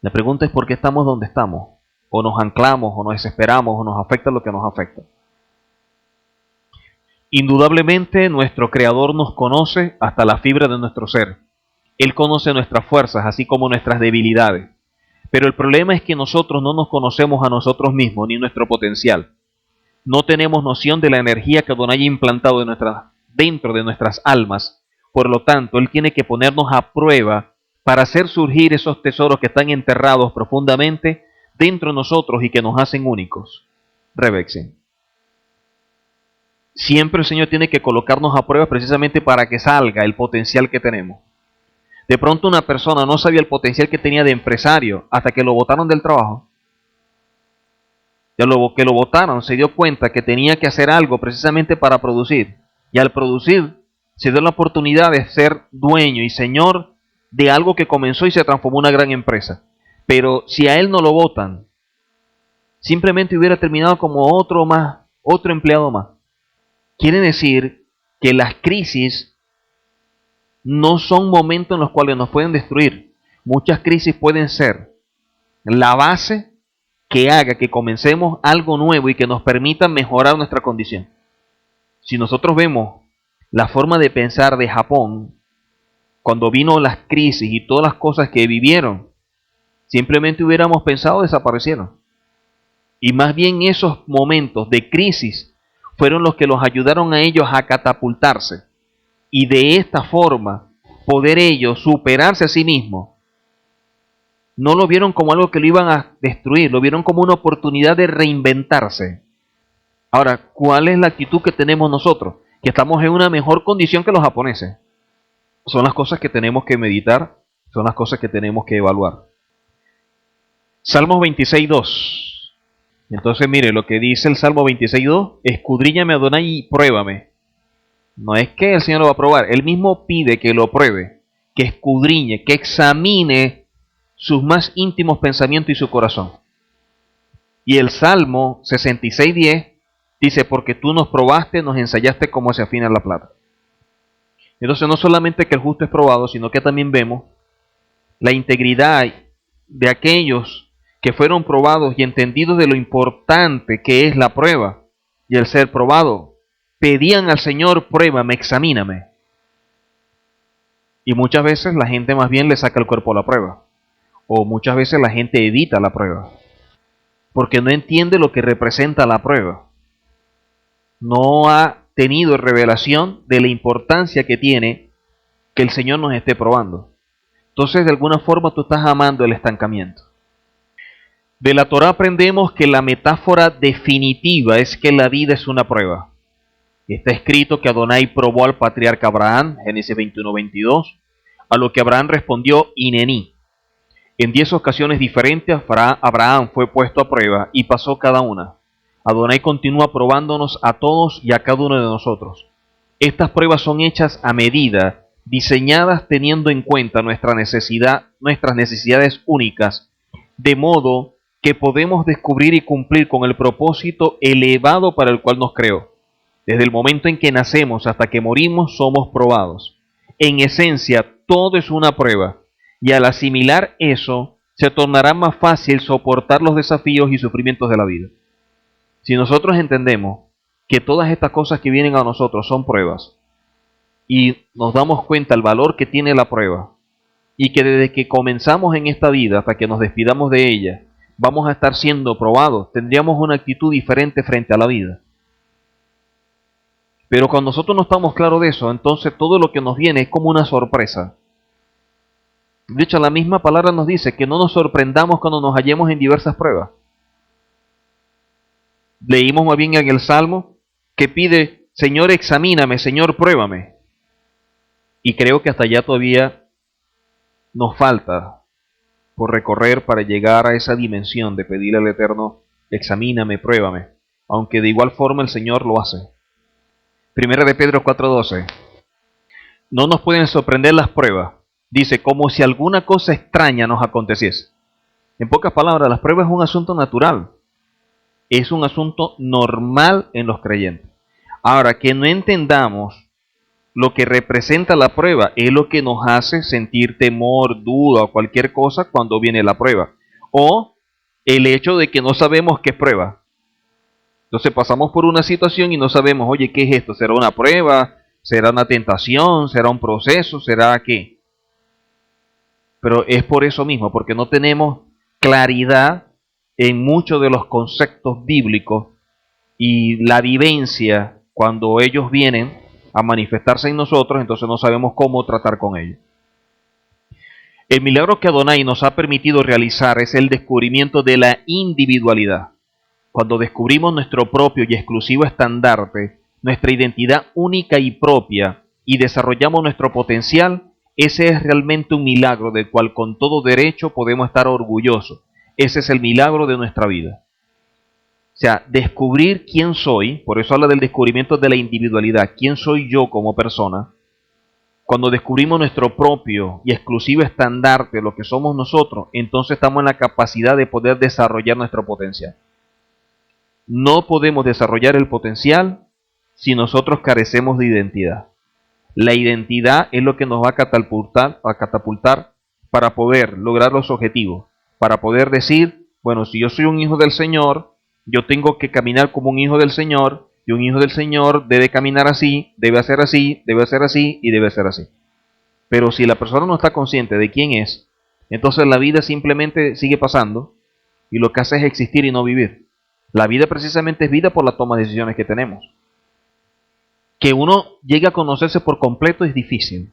Speaker 1: La pregunta es por qué estamos donde estamos. O nos anclamos, o nos desesperamos, o nos afecta lo que nos afecta. Indudablemente nuestro Creador nos conoce hasta la fibra de nuestro ser. Él conoce nuestras fuerzas, así como nuestras debilidades. Pero el problema es que nosotros no nos conocemos a nosotros mismos, ni nuestro potencial. No tenemos noción de la energía que Adonai ha implantado dentro de nuestras almas. Por lo tanto, Él tiene que ponernos a prueba para hacer surgir esos tesoros que están enterrados profundamente dentro de nosotros y que nos hacen únicos. Rebexen. Siempre el Señor tiene que colocarnos a prueba precisamente para que salga el potencial que tenemos. De pronto una persona no sabía el potencial que tenía de empresario hasta que lo botaron del trabajo. Ya luego que lo botaron se dio cuenta que tenía que hacer algo precisamente para producir. Y al producir se dio la oportunidad de ser dueño y señor de algo que comenzó y se transformó en una gran empresa. Pero si a él no lo botan, simplemente hubiera terminado como otro empleado más. Quiere decir que las crisis no son momentos en los cuales nos pueden destruir. Muchas crisis pueden ser la base que haga que comencemos algo nuevo y que nos permita mejorar nuestra condición. Si nosotros vemos la forma de pensar de Japón, cuando vino las crisis y todas las cosas que vivieron, simplemente hubiéramos pensado desaparecieron. Y más bien esos momentos de crisis fueron los que los ayudaron a ellos a catapultarse. Y de esta forma poder ellos superarse a sí mismos. No lo vieron como algo que lo iban a destruir, lo vieron como una oportunidad de reinventarse. Ahora, ¿cuál es la actitud que tenemos nosotros? Que estamos en una mejor condición que los japoneses. Son las cosas que tenemos que meditar, son las cosas que tenemos que evaluar. Salmos 26.2. Entonces mire lo que dice el Salmo 26.2, escudriñame Adonai y pruébame. No es que el Señor lo va a probar, Él mismo pide que lo pruebe, que escudriñe, que examine sus más íntimos pensamientos y su corazón. Y el Salmo 66.10 dice, porque tú nos probaste, nos ensayaste como se afina la plata. Entonces no solamente que el justo es probado, sino que también vemos la integridad de aquellos que fueron probados y entendidos de lo importante que es la prueba y el ser probado. Pedían al Señor, pruébame, examíname. Y muchas veces la gente más bien le saca el cuerpo a la prueba. O muchas veces la gente evita la prueba. Porque no entiende lo que representa la prueba. No ha tenido revelación de la importancia que tiene que el Señor nos esté probando. Entonces, de alguna forma, tú estás amando el estancamiento. De la Torá aprendemos que la metáfora definitiva es que la vida es una prueba. Está escrito que Adonai probó al patriarca Abraham, Génesis 21:22, a lo que Abraham respondió, Inení. En 10 ocasiones diferentes, Abraham fue puesto a prueba y pasó cada una. Adonai continúa probándonos a todos y a cada uno de nosotros. Estas pruebas son hechas a medida, diseñadas teniendo en cuenta nuestras necesidades únicas, de modo que podemos descubrir y cumplir con el propósito elevado para el cual nos creó. Desde el momento en que nacemos hasta que morimos somos probados. En esencia, todo es una prueba, y al asimilar eso, se tornará más fácil soportar los desafíos y sufrimientos de la vida. Si nosotros entendemos que todas estas cosas que vienen a nosotros son pruebas, y nos damos cuenta del valor que tiene la prueba, y que desde que comenzamos en esta vida hasta que nos despidamos de ella, vamos a estar siendo probados, tendríamos una actitud diferente frente a la vida. Pero cuando nosotros no estamos claros de eso, entonces todo lo que nos viene es como una sorpresa. De hecho, la misma palabra nos dice que no nos sorprendamos cuando nos hallemos en diversas pruebas. Leímos más bien en el Salmo que pide, Señor, examíname, Señor, pruébame. Y creo que hasta allá todavía nos falta por recorrer para llegar a esa dimensión de pedirle al Eterno, examíname, pruébame. Aunque de igual forma el Señor lo hace. Primera de Pedro 4:12. No nos pueden sorprender las pruebas. Dice, como si alguna cosa extraña nos aconteciese. En pocas palabras, las pruebas es un asunto natural. Es un asunto normal en los creyentes. Ahora, que no entendamos lo que representa la prueba es lo que nos hace sentir temor, duda o cualquier cosa cuando viene la prueba. O el hecho de que no sabemos qué es prueba. Entonces pasamos por una situación y no sabemos, oye, ¿qué es esto? ¿Será una prueba? ¿Será una tentación? ¿Será un proceso? ¿Será qué? Pero es por eso mismo, porque no tenemos claridad en muchos de los conceptos bíblicos y la vivencia cuando ellos vienen a manifestarse en nosotros, entonces no sabemos cómo tratar con ellos. El milagro que Adonai nos ha permitido realizar es el descubrimiento de la individualidad. Cuando descubrimos nuestro propio y exclusivo estandarte, nuestra identidad única y propia, y desarrollamos nuestro potencial, ese es realmente un milagro del cual con todo derecho podemos estar orgullosos. Ese es el milagro de nuestra vida. O sea, descubrir quién soy, por eso habla del descubrimiento de la individualidad, quién soy yo como persona. Cuando descubrimos nuestro propio y exclusivo estandarte, lo que somos nosotros, entonces estamos en la capacidad de poder desarrollar nuestro potencial. No podemos desarrollar el potencial si nosotros carecemos de identidad. La identidad es lo que nos va a catapultar para poder lograr los objetivos, para poder decir, bueno, si yo soy un hijo del Señor, yo tengo que caminar como un hijo del Señor, y un hijo del Señor debe caminar así, debe hacer así, debe hacer así y debe ser así. Pero si la persona no está consciente de quién es, entonces la vida simplemente sigue pasando y lo que hace es existir y no vivir. La vida precisamente es vida por la toma de decisiones que tenemos. Que uno llegue a conocerse por completo es difícil,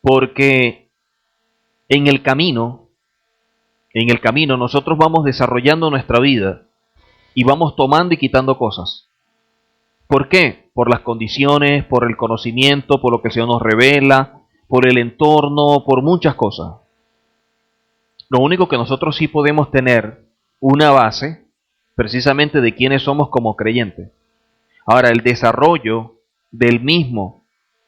Speaker 1: porque en el camino nosotros vamos desarrollando nuestra vida y vamos tomando y quitando cosas. ¿Por qué? Por las condiciones, por el conocimiento, por lo que el Señor nos revela, por el entorno, por muchas cosas. Lo único que nosotros sí podemos tener una base, precisamente de quiénes somos como creyentes. Ahora, el desarrollo del mismo,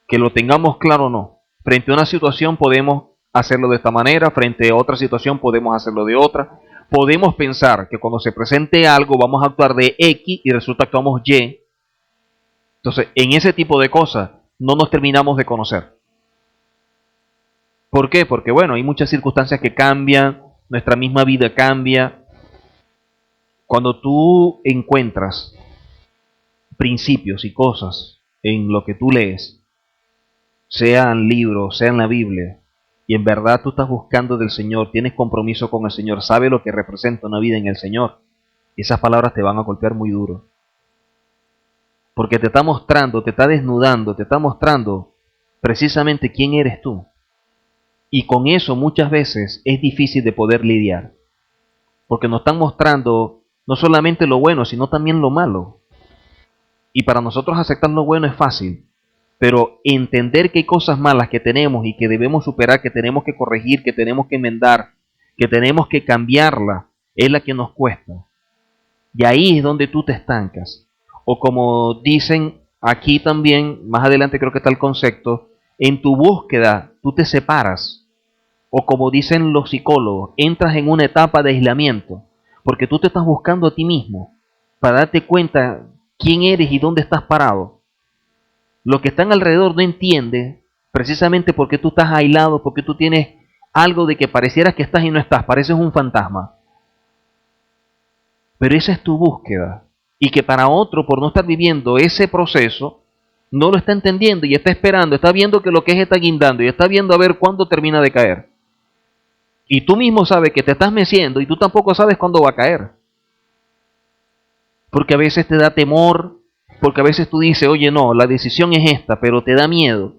Speaker 1: que lo tengamos claro o no, frente a una situación podemos hacerlo de esta manera, frente a otra situación podemos hacerlo de otra. Podemos pensar que cuando se presente algo vamos a actuar de X y resulta que actuamos Y. Entonces, en ese tipo de cosas no nos terminamos de conocer. ¿Por qué? Porque, bueno, hay muchas circunstancias que cambian, nuestra misma vida cambia. Cuando tú encuentras principios y cosas en lo que tú lees, sean libros, sea en la Biblia, y en verdad tú estás buscando del Señor, tienes compromiso con el Señor, sabes lo que representa una vida en el Señor, esas palabras te van a golpear muy duro. Porque te está mostrando, te está desnudando, te está mostrando precisamente quién eres tú. Y con eso muchas veces es difícil de poder lidiar. Porque nos están mostrando no solamente lo bueno, sino también lo malo. Y para nosotros aceptar lo bueno es fácil. Pero entender que hay cosas malas que tenemos y que debemos superar, que tenemos que corregir, que tenemos que enmendar, que tenemos que cambiarla, es la que nos cuesta. Y ahí es donde tú te estancas. O como dicen aquí también, más adelante creo que está el concepto, en tu búsqueda tú te separas. O como dicen los psicólogos, entras en una etapa de aislamiento, porque tú te estás buscando a ti mismo, para darte cuenta quién eres y dónde estás parado. Lo que están alrededor no entiende, precisamente porque tú estás aislado, porque tú tienes algo de que parecieras que estás y no estás, pareces un fantasma. Pero esa es tu búsqueda. Y que para otro, por no estar viviendo ese proceso, no lo está entendiendo y está esperando, está viendo que lo que es está guindando y está viendo a ver cuándo termina de caer. Y tú mismo sabes que te estás meciendo y tú tampoco sabes cuándo va a caer. Porque a veces te da temor, porque a veces tú dices, oye, no, la decisión es esta, pero te da miedo.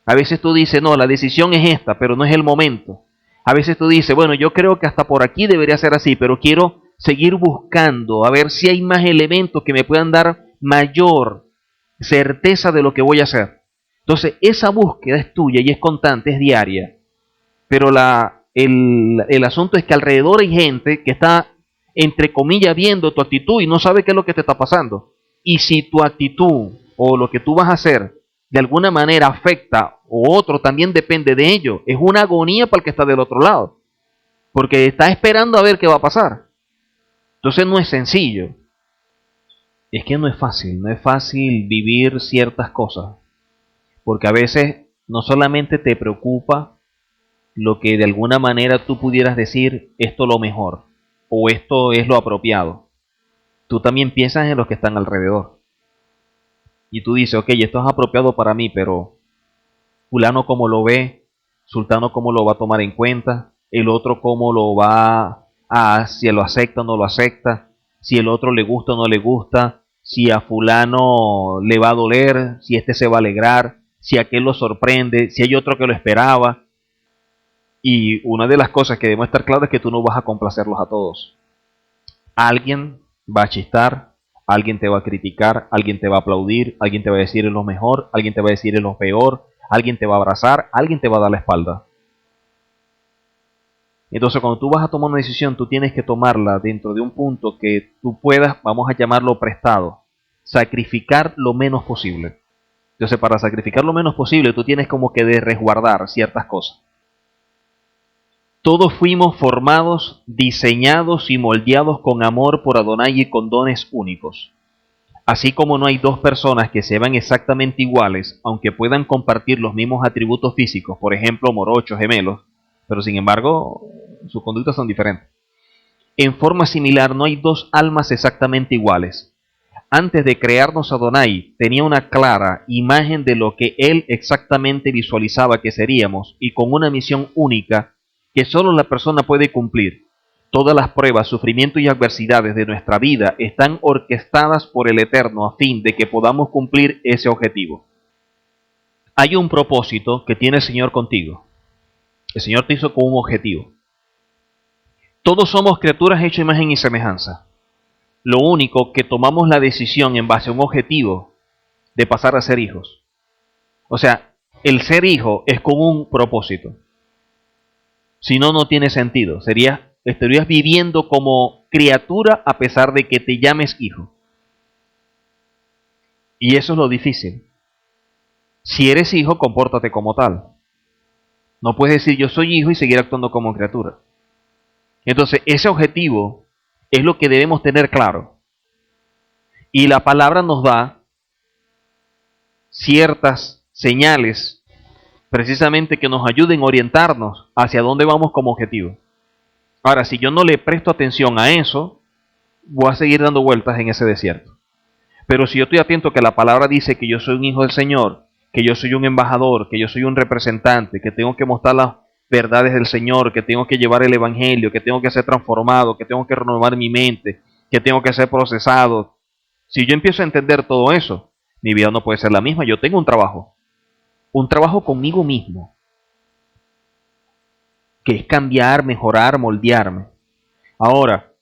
Speaker 1: A veces tú dices, no, la decisión es esta, pero no es el momento. A veces tú dices, bueno, yo creo que hasta por aquí debería ser así, pero quiero seguir buscando, a ver si hay más elementos que me puedan dar mayor certeza de lo que voy a hacer. Entonces, esa búsqueda es tuya y es constante, es diaria. Pero el asunto es que alrededor hay gente que está, entre comillas, viendo tu actitud y no sabe qué es lo que te está pasando. Y si tu actitud o lo que tú vas a hacer de alguna manera afecta o otro también depende de ello, es una agonía para el que está del otro lado. Porque está esperando a ver qué va a pasar. Entonces no es sencillo. Es que no es fácil vivir ciertas cosas. Porque a veces no solamente te preocupa lo que de alguna manera tú pudieras decir, esto es lo mejor, o esto es lo apropiado. Tú también piensas en los que están alrededor. Y tú dices, ok, esto es apropiado para mí, pero fulano cómo lo ve, sultano cómo lo va a tomar en cuenta, el otro cómo lo va a, si lo acepta o no lo acepta, si el otro le gusta o no le gusta, si a fulano le va a doler, si este se va a alegrar, si aquel lo sorprende, si hay otro que lo esperaba. Y una de las cosas que debemos estar claro es que tú no vas a complacerlos a todos. Alguien va a chistar, alguien te va a criticar, alguien te va a aplaudir, alguien te va a decir es lo mejor, alguien te va a decir es lo peor, alguien te va a abrazar, alguien te va a dar la espalda. Entonces cuando tú vas a tomar una decisión, tú tienes que tomarla dentro de un punto que tú puedas, vamos a llamarlo prestado, sacrificar lo menos posible. Entonces para sacrificar lo menos posible, tú tienes como que de resguardar ciertas cosas. Todos fuimos formados, diseñados y moldeados con amor por Adonai y con dones únicos. Así como no hay dos personas que se vean exactamente iguales, aunque puedan compartir los mismos atributos físicos, por ejemplo, morochos, gemelos, pero sin embargo, sus conductas son diferentes. En forma similar, no hay dos almas exactamente iguales. Antes de crearnos Adonai, tenía una clara imagen de lo que él exactamente visualizaba que seríamos, y con una misión única que solo la persona puede cumplir. Todas las pruebas, sufrimientos y adversidades de nuestra vida están orquestadas por el Eterno a fin de que podamos cumplir ese objetivo. Hay un propósito que tiene el Señor contigo. El Señor te hizo con un objetivo. Todos somos criaturas hechas a imagen y semejanza. Lo único que tomamos la decisión en base a un objetivo de pasar a ser hijos. O sea, el ser hijo es con un propósito. Si no, no tiene sentido. Estarías viviendo como criatura a pesar de que te llames hijo. Y eso es lo difícil. Si eres hijo, compórtate como tal. No puedes decir yo soy hijo y seguir actuando como criatura. Entonces, ese objetivo es lo que debemos tener claro. Y la palabra nos da ciertas señales precisamente que nos ayuden a orientarnos hacia dónde vamos como objetivo. Ahora, si yo no le presto atención a eso, voy a seguir dando vueltas en ese desierto. Pero si yo estoy atento que la palabra dice que yo soy un hijo del Señor, que yo soy un embajador, que yo soy un representante, que tengo que mostrar las verdades del Señor, que tengo que llevar el Evangelio, que tengo que ser transformado, que tengo que renovar mi mente, que tengo que ser procesado. Si yo empiezo a entender todo eso, mi vida no puede ser la misma. Yo tengo un trabajo conmigo mismo, que es cambiar, mejorar, moldearme. Ahora,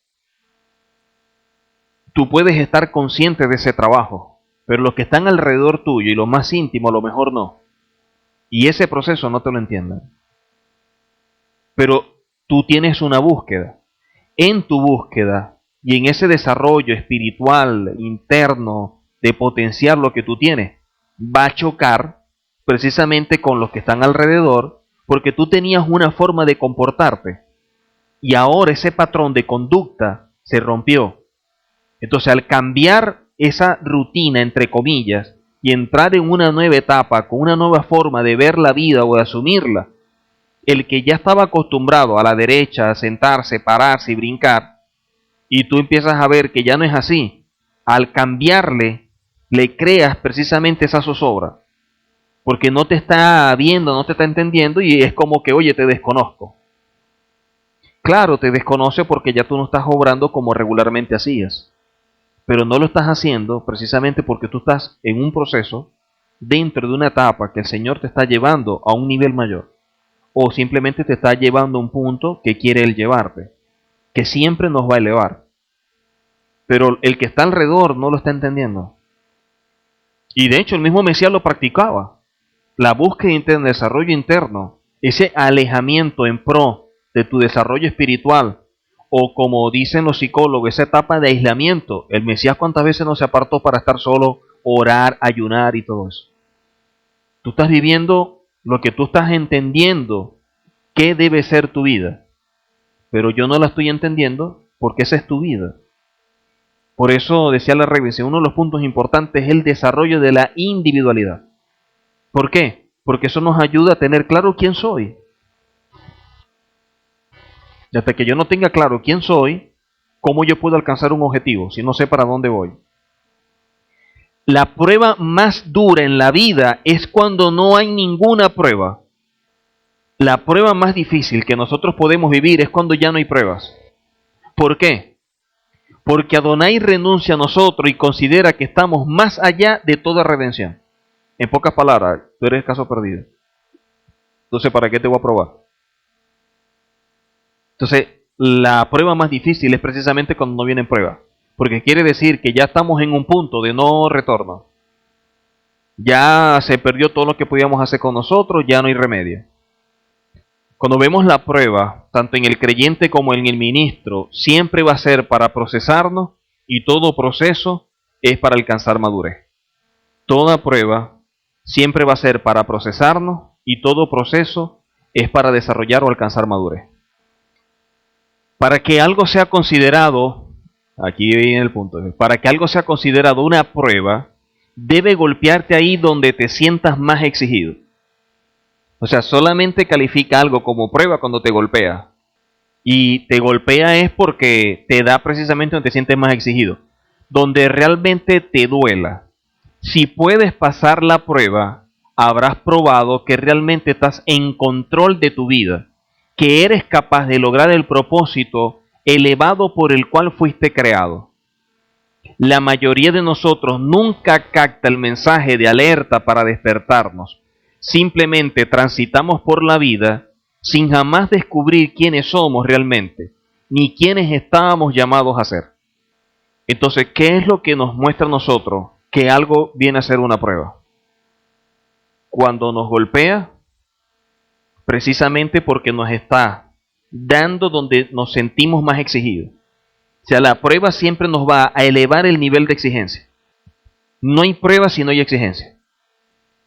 Speaker 1: tú puedes estar consciente de ese trabajo, pero los que están alrededor tuyo y los más íntimos a lo mejor no. Y ese proceso no te lo entiendan. Pero tú tienes una búsqueda. En tu búsqueda y en ese desarrollo espiritual interno de potenciar lo que tú tienes, va a chocar precisamente con los que están alrededor, porque tú tenías una forma de comportarte y ahora ese patrón de conducta se rompió. Entonces, al cambiar esa rutina, entre comillas, y entrar en una nueva etapa, con una nueva forma de ver la vida o de asumirla, el que ya estaba acostumbrado a la derecha, a sentarse, pararse y brincar, y tú empiezas a ver que ya no es así, al cambiarle, le creas precisamente esa zozobra, porque no te está viendo, no te está entendiendo, y es como que, oye, te desconozco. Claro, te desconoce porque ya tú no estás obrando como regularmente hacías, pero no lo estás haciendo precisamente porque tú estás en un proceso dentro de una etapa que el Señor te está llevando a un nivel mayor, o simplemente te está llevando a un punto que quiere Él llevarte, que siempre nos va a elevar, pero el que está alrededor no lo está entendiendo. Y de hecho el mismo Mesías lo practicaba, la búsqueda interna, el desarrollo interno, ese alejamiento en pro de tu desarrollo espiritual, o como dicen los psicólogos, esa etapa de aislamiento. El Mesías, ¿cuántas veces no se apartó para estar solo, orar, ayunar y todo eso? Tú estás viviendo lo que tú estás entendiendo que debe ser tu vida, pero yo no la estoy entendiendo porque esa es tu vida. Por eso decía la revisión, uno de los puntos importantes es el desarrollo de la individualidad. ¿Por qué? Porque eso nos ayuda a tener claro quién soy. Y hasta que yo no tenga claro quién soy, ¿cómo yo puedo alcanzar un objetivo si no sé para dónde voy? La prueba más dura en la vida es cuando no hay ninguna prueba. La prueba más difícil que nosotros podemos vivir es cuando ya no hay pruebas. ¿Por qué? Porque Adonai renuncia a nosotros y considera que estamos más allá de toda redención. En pocas palabras, tú eres caso perdido. Entonces, ¿para qué te voy a probar? Entonces, la prueba más difícil es precisamente cuando no vienen pruebas, porque quiere decir que ya estamos en un punto de no retorno. Ya se perdió todo lo que podíamos hacer con nosotros, ya no hay remedio. Cuando vemos la prueba, tanto en el creyente como en el ministro, siempre va a ser para procesarnos y todo proceso es para alcanzar madurez. Toda prueba siempre va a ser para procesarnos y todo proceso es para desarrollar o alcanzar madurez. Para que algo sea considerado Aquí viene el punto. Para que algo sea considerado una prueba, debe golpearte ahí donde te sientas más exigido. O sea, solamente califica algo como prueba cuando te golpea. Y te golpea es porque te da precisamente donde te sientes más exigido. Donde realmente te duela. Si puedes pasar la prueba, habrás probado que realmente estás en control de tu vida. Que eres capaz de lograr el propósito elevado por el cual fuiste creado. La mayoría de nosotros nunca capta el mensaje de alerta para despertarnos. Simplemente transitamos por la vida sin jamás descubrir quiénes somos realmente, ni quiénes estábamos llamados a ser. Entonces, ¿qué es lo que nos muestra a nosotros que algo viene a ser una prueba? Cuando nos golpea, precisamente porque nos está dando donde nos sentimos más exigidos. O sea, la prueba siempre nos va a elevar el nivel de exigencia. No hay prueba si no hay exigencia.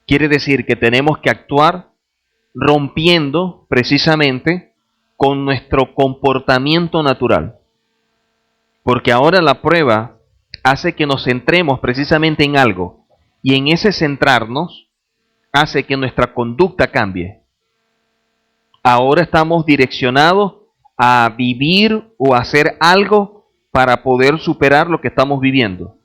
Speaker 1: Quiere decir que tenemos que actuar rompiendo precisamente con nuestro comportamiento natural. Porque ahora la prueba hace que nos centremos precisamente en algo. Y en ese centrarnos hace que nuestra conducta cambie. Ahora estamos direccionados a vivir o a hacer algo para poder superar lo que estamos viviendo.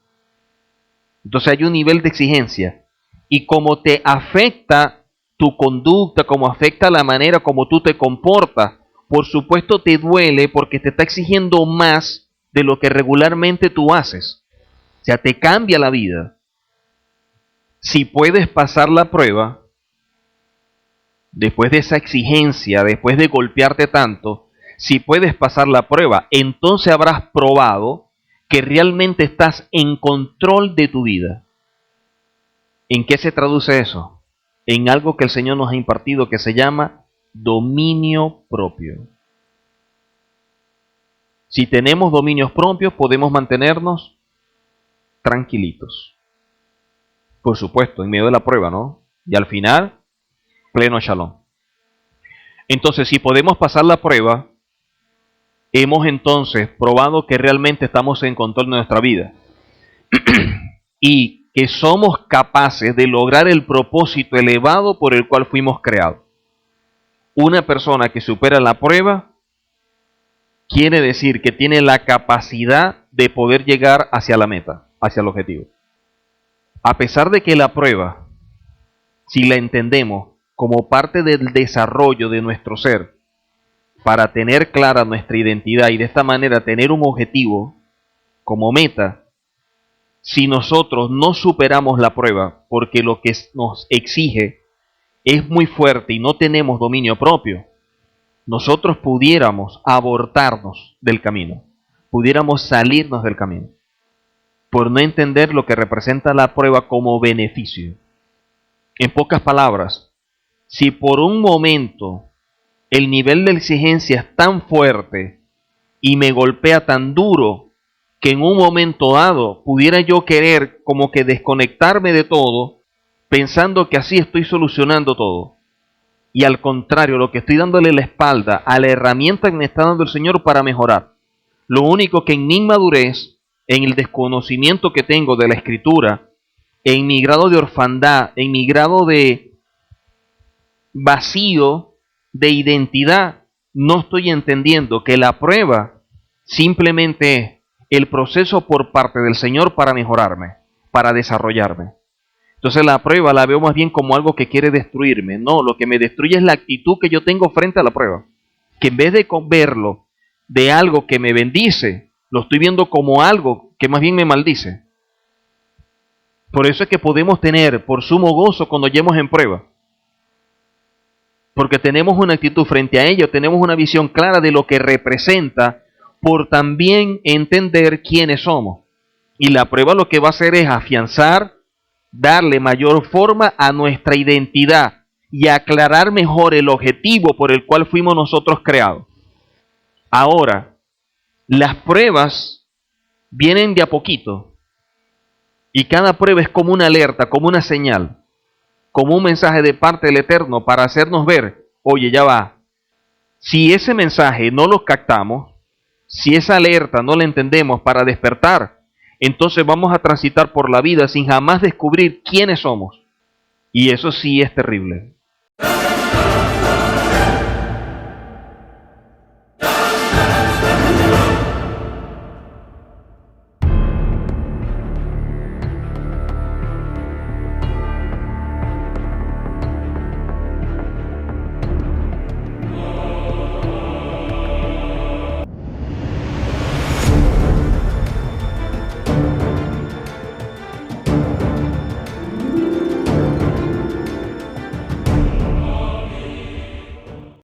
Speaker 1: Entonces hay un nivel de exigencia. Y como te afecta tu conducta, como afecta la manera como tú te comportas, por supuesto te duele porque te está exigiendo más de lo que regularmente tú haces. O sea, te cambia la vida. Si puedes pasar la prueba, después de esa exigencia, después de golpearte tanto, si puedes pasar la prueba, entonces habrás probado que realmente estás en control de tu vida. ¿En qué se traduce eso? En algo que el Señor nos ha impartido que se llama dominio propio. Si tenemos dominios propios, podemos mantenernos tranquilitos. Por supuesto, en medio de la prueba, ¿no? Y al final, pleno shalom. Entonces, si podemos pasar la prueba, hemos entonces probado que realmente estamos en control de nuestra vida. Y que somos capaces de lograr el propósito elevado por el cual fuimos creados. Una persona que supera la prueba quiere decir que tiene la capacidad de poder llegar hacia la meta, hacia el objetivo. A pesar de que la prueba, si la entendemos como parte del desarrollo de nuestro ser, para tener clara nuestra identidad y de esta manera tener un objetivo como meta, si nosotros no superamos la prueba porque lo que nos exige es muy fuerte y no tenemos dominio propio, nosotros pudiéramos abortarnos del camino, pudiéramos salirnos del camino, por no entender lo que representa la prueba como beneficio. En pocas palabras, si por un momento el nivel de exigencia es tan fuerte y me golpea tan duro que en un momento dado pudiera yo querer como que desconectarme de todo, pensando que así estoy solucionando todo. Y al contrario, lo que estoy dándole la espalda a la herramienta que me está dando el Señor para mejorar. Lo único que en mi inmadurez, en el desconocimiento que tengo de la Escritura, en mi grado de orfandad, en mi grado de vacío de identidad, no estoy entendiendo que la prueba simplemente es el proceso por parte del Señor para mejorarme, para desarrollarme. Entonces la prueba la veo más bien como algo que quiere destruirme. No, lo que me destruye es la actitud que yo tengo frente a la prueba. Que en vez de verlo de algo que me bendice, lo estoy viendo como algo que más bien me maldice. Por eso es que podemos tener por sumo gozo cuando lleguemos en prueba. Porque tenemos una actitud frente a ello, tenemos una visión clara de lo que representa, por también entender quiénes somos. Y la prueba lo que va a hacer es afianzar, darle mayor forma a nuestra identidad y aclarar mejor el objetivo por el cual fuimos nosotros creados. Ahora, las pruebas vienen de a poquito y cada prueba es como una alerta, como una señal, como un mensaje de parte del Eterno para hacernos ver, oye, ya va, si ese mensaje no lo captamos, Si esa alerta no la entendemos para despertar, entonces vamos a transitar por la vida sin jamás descubrir quiénes somos. Y eso sí es terrible.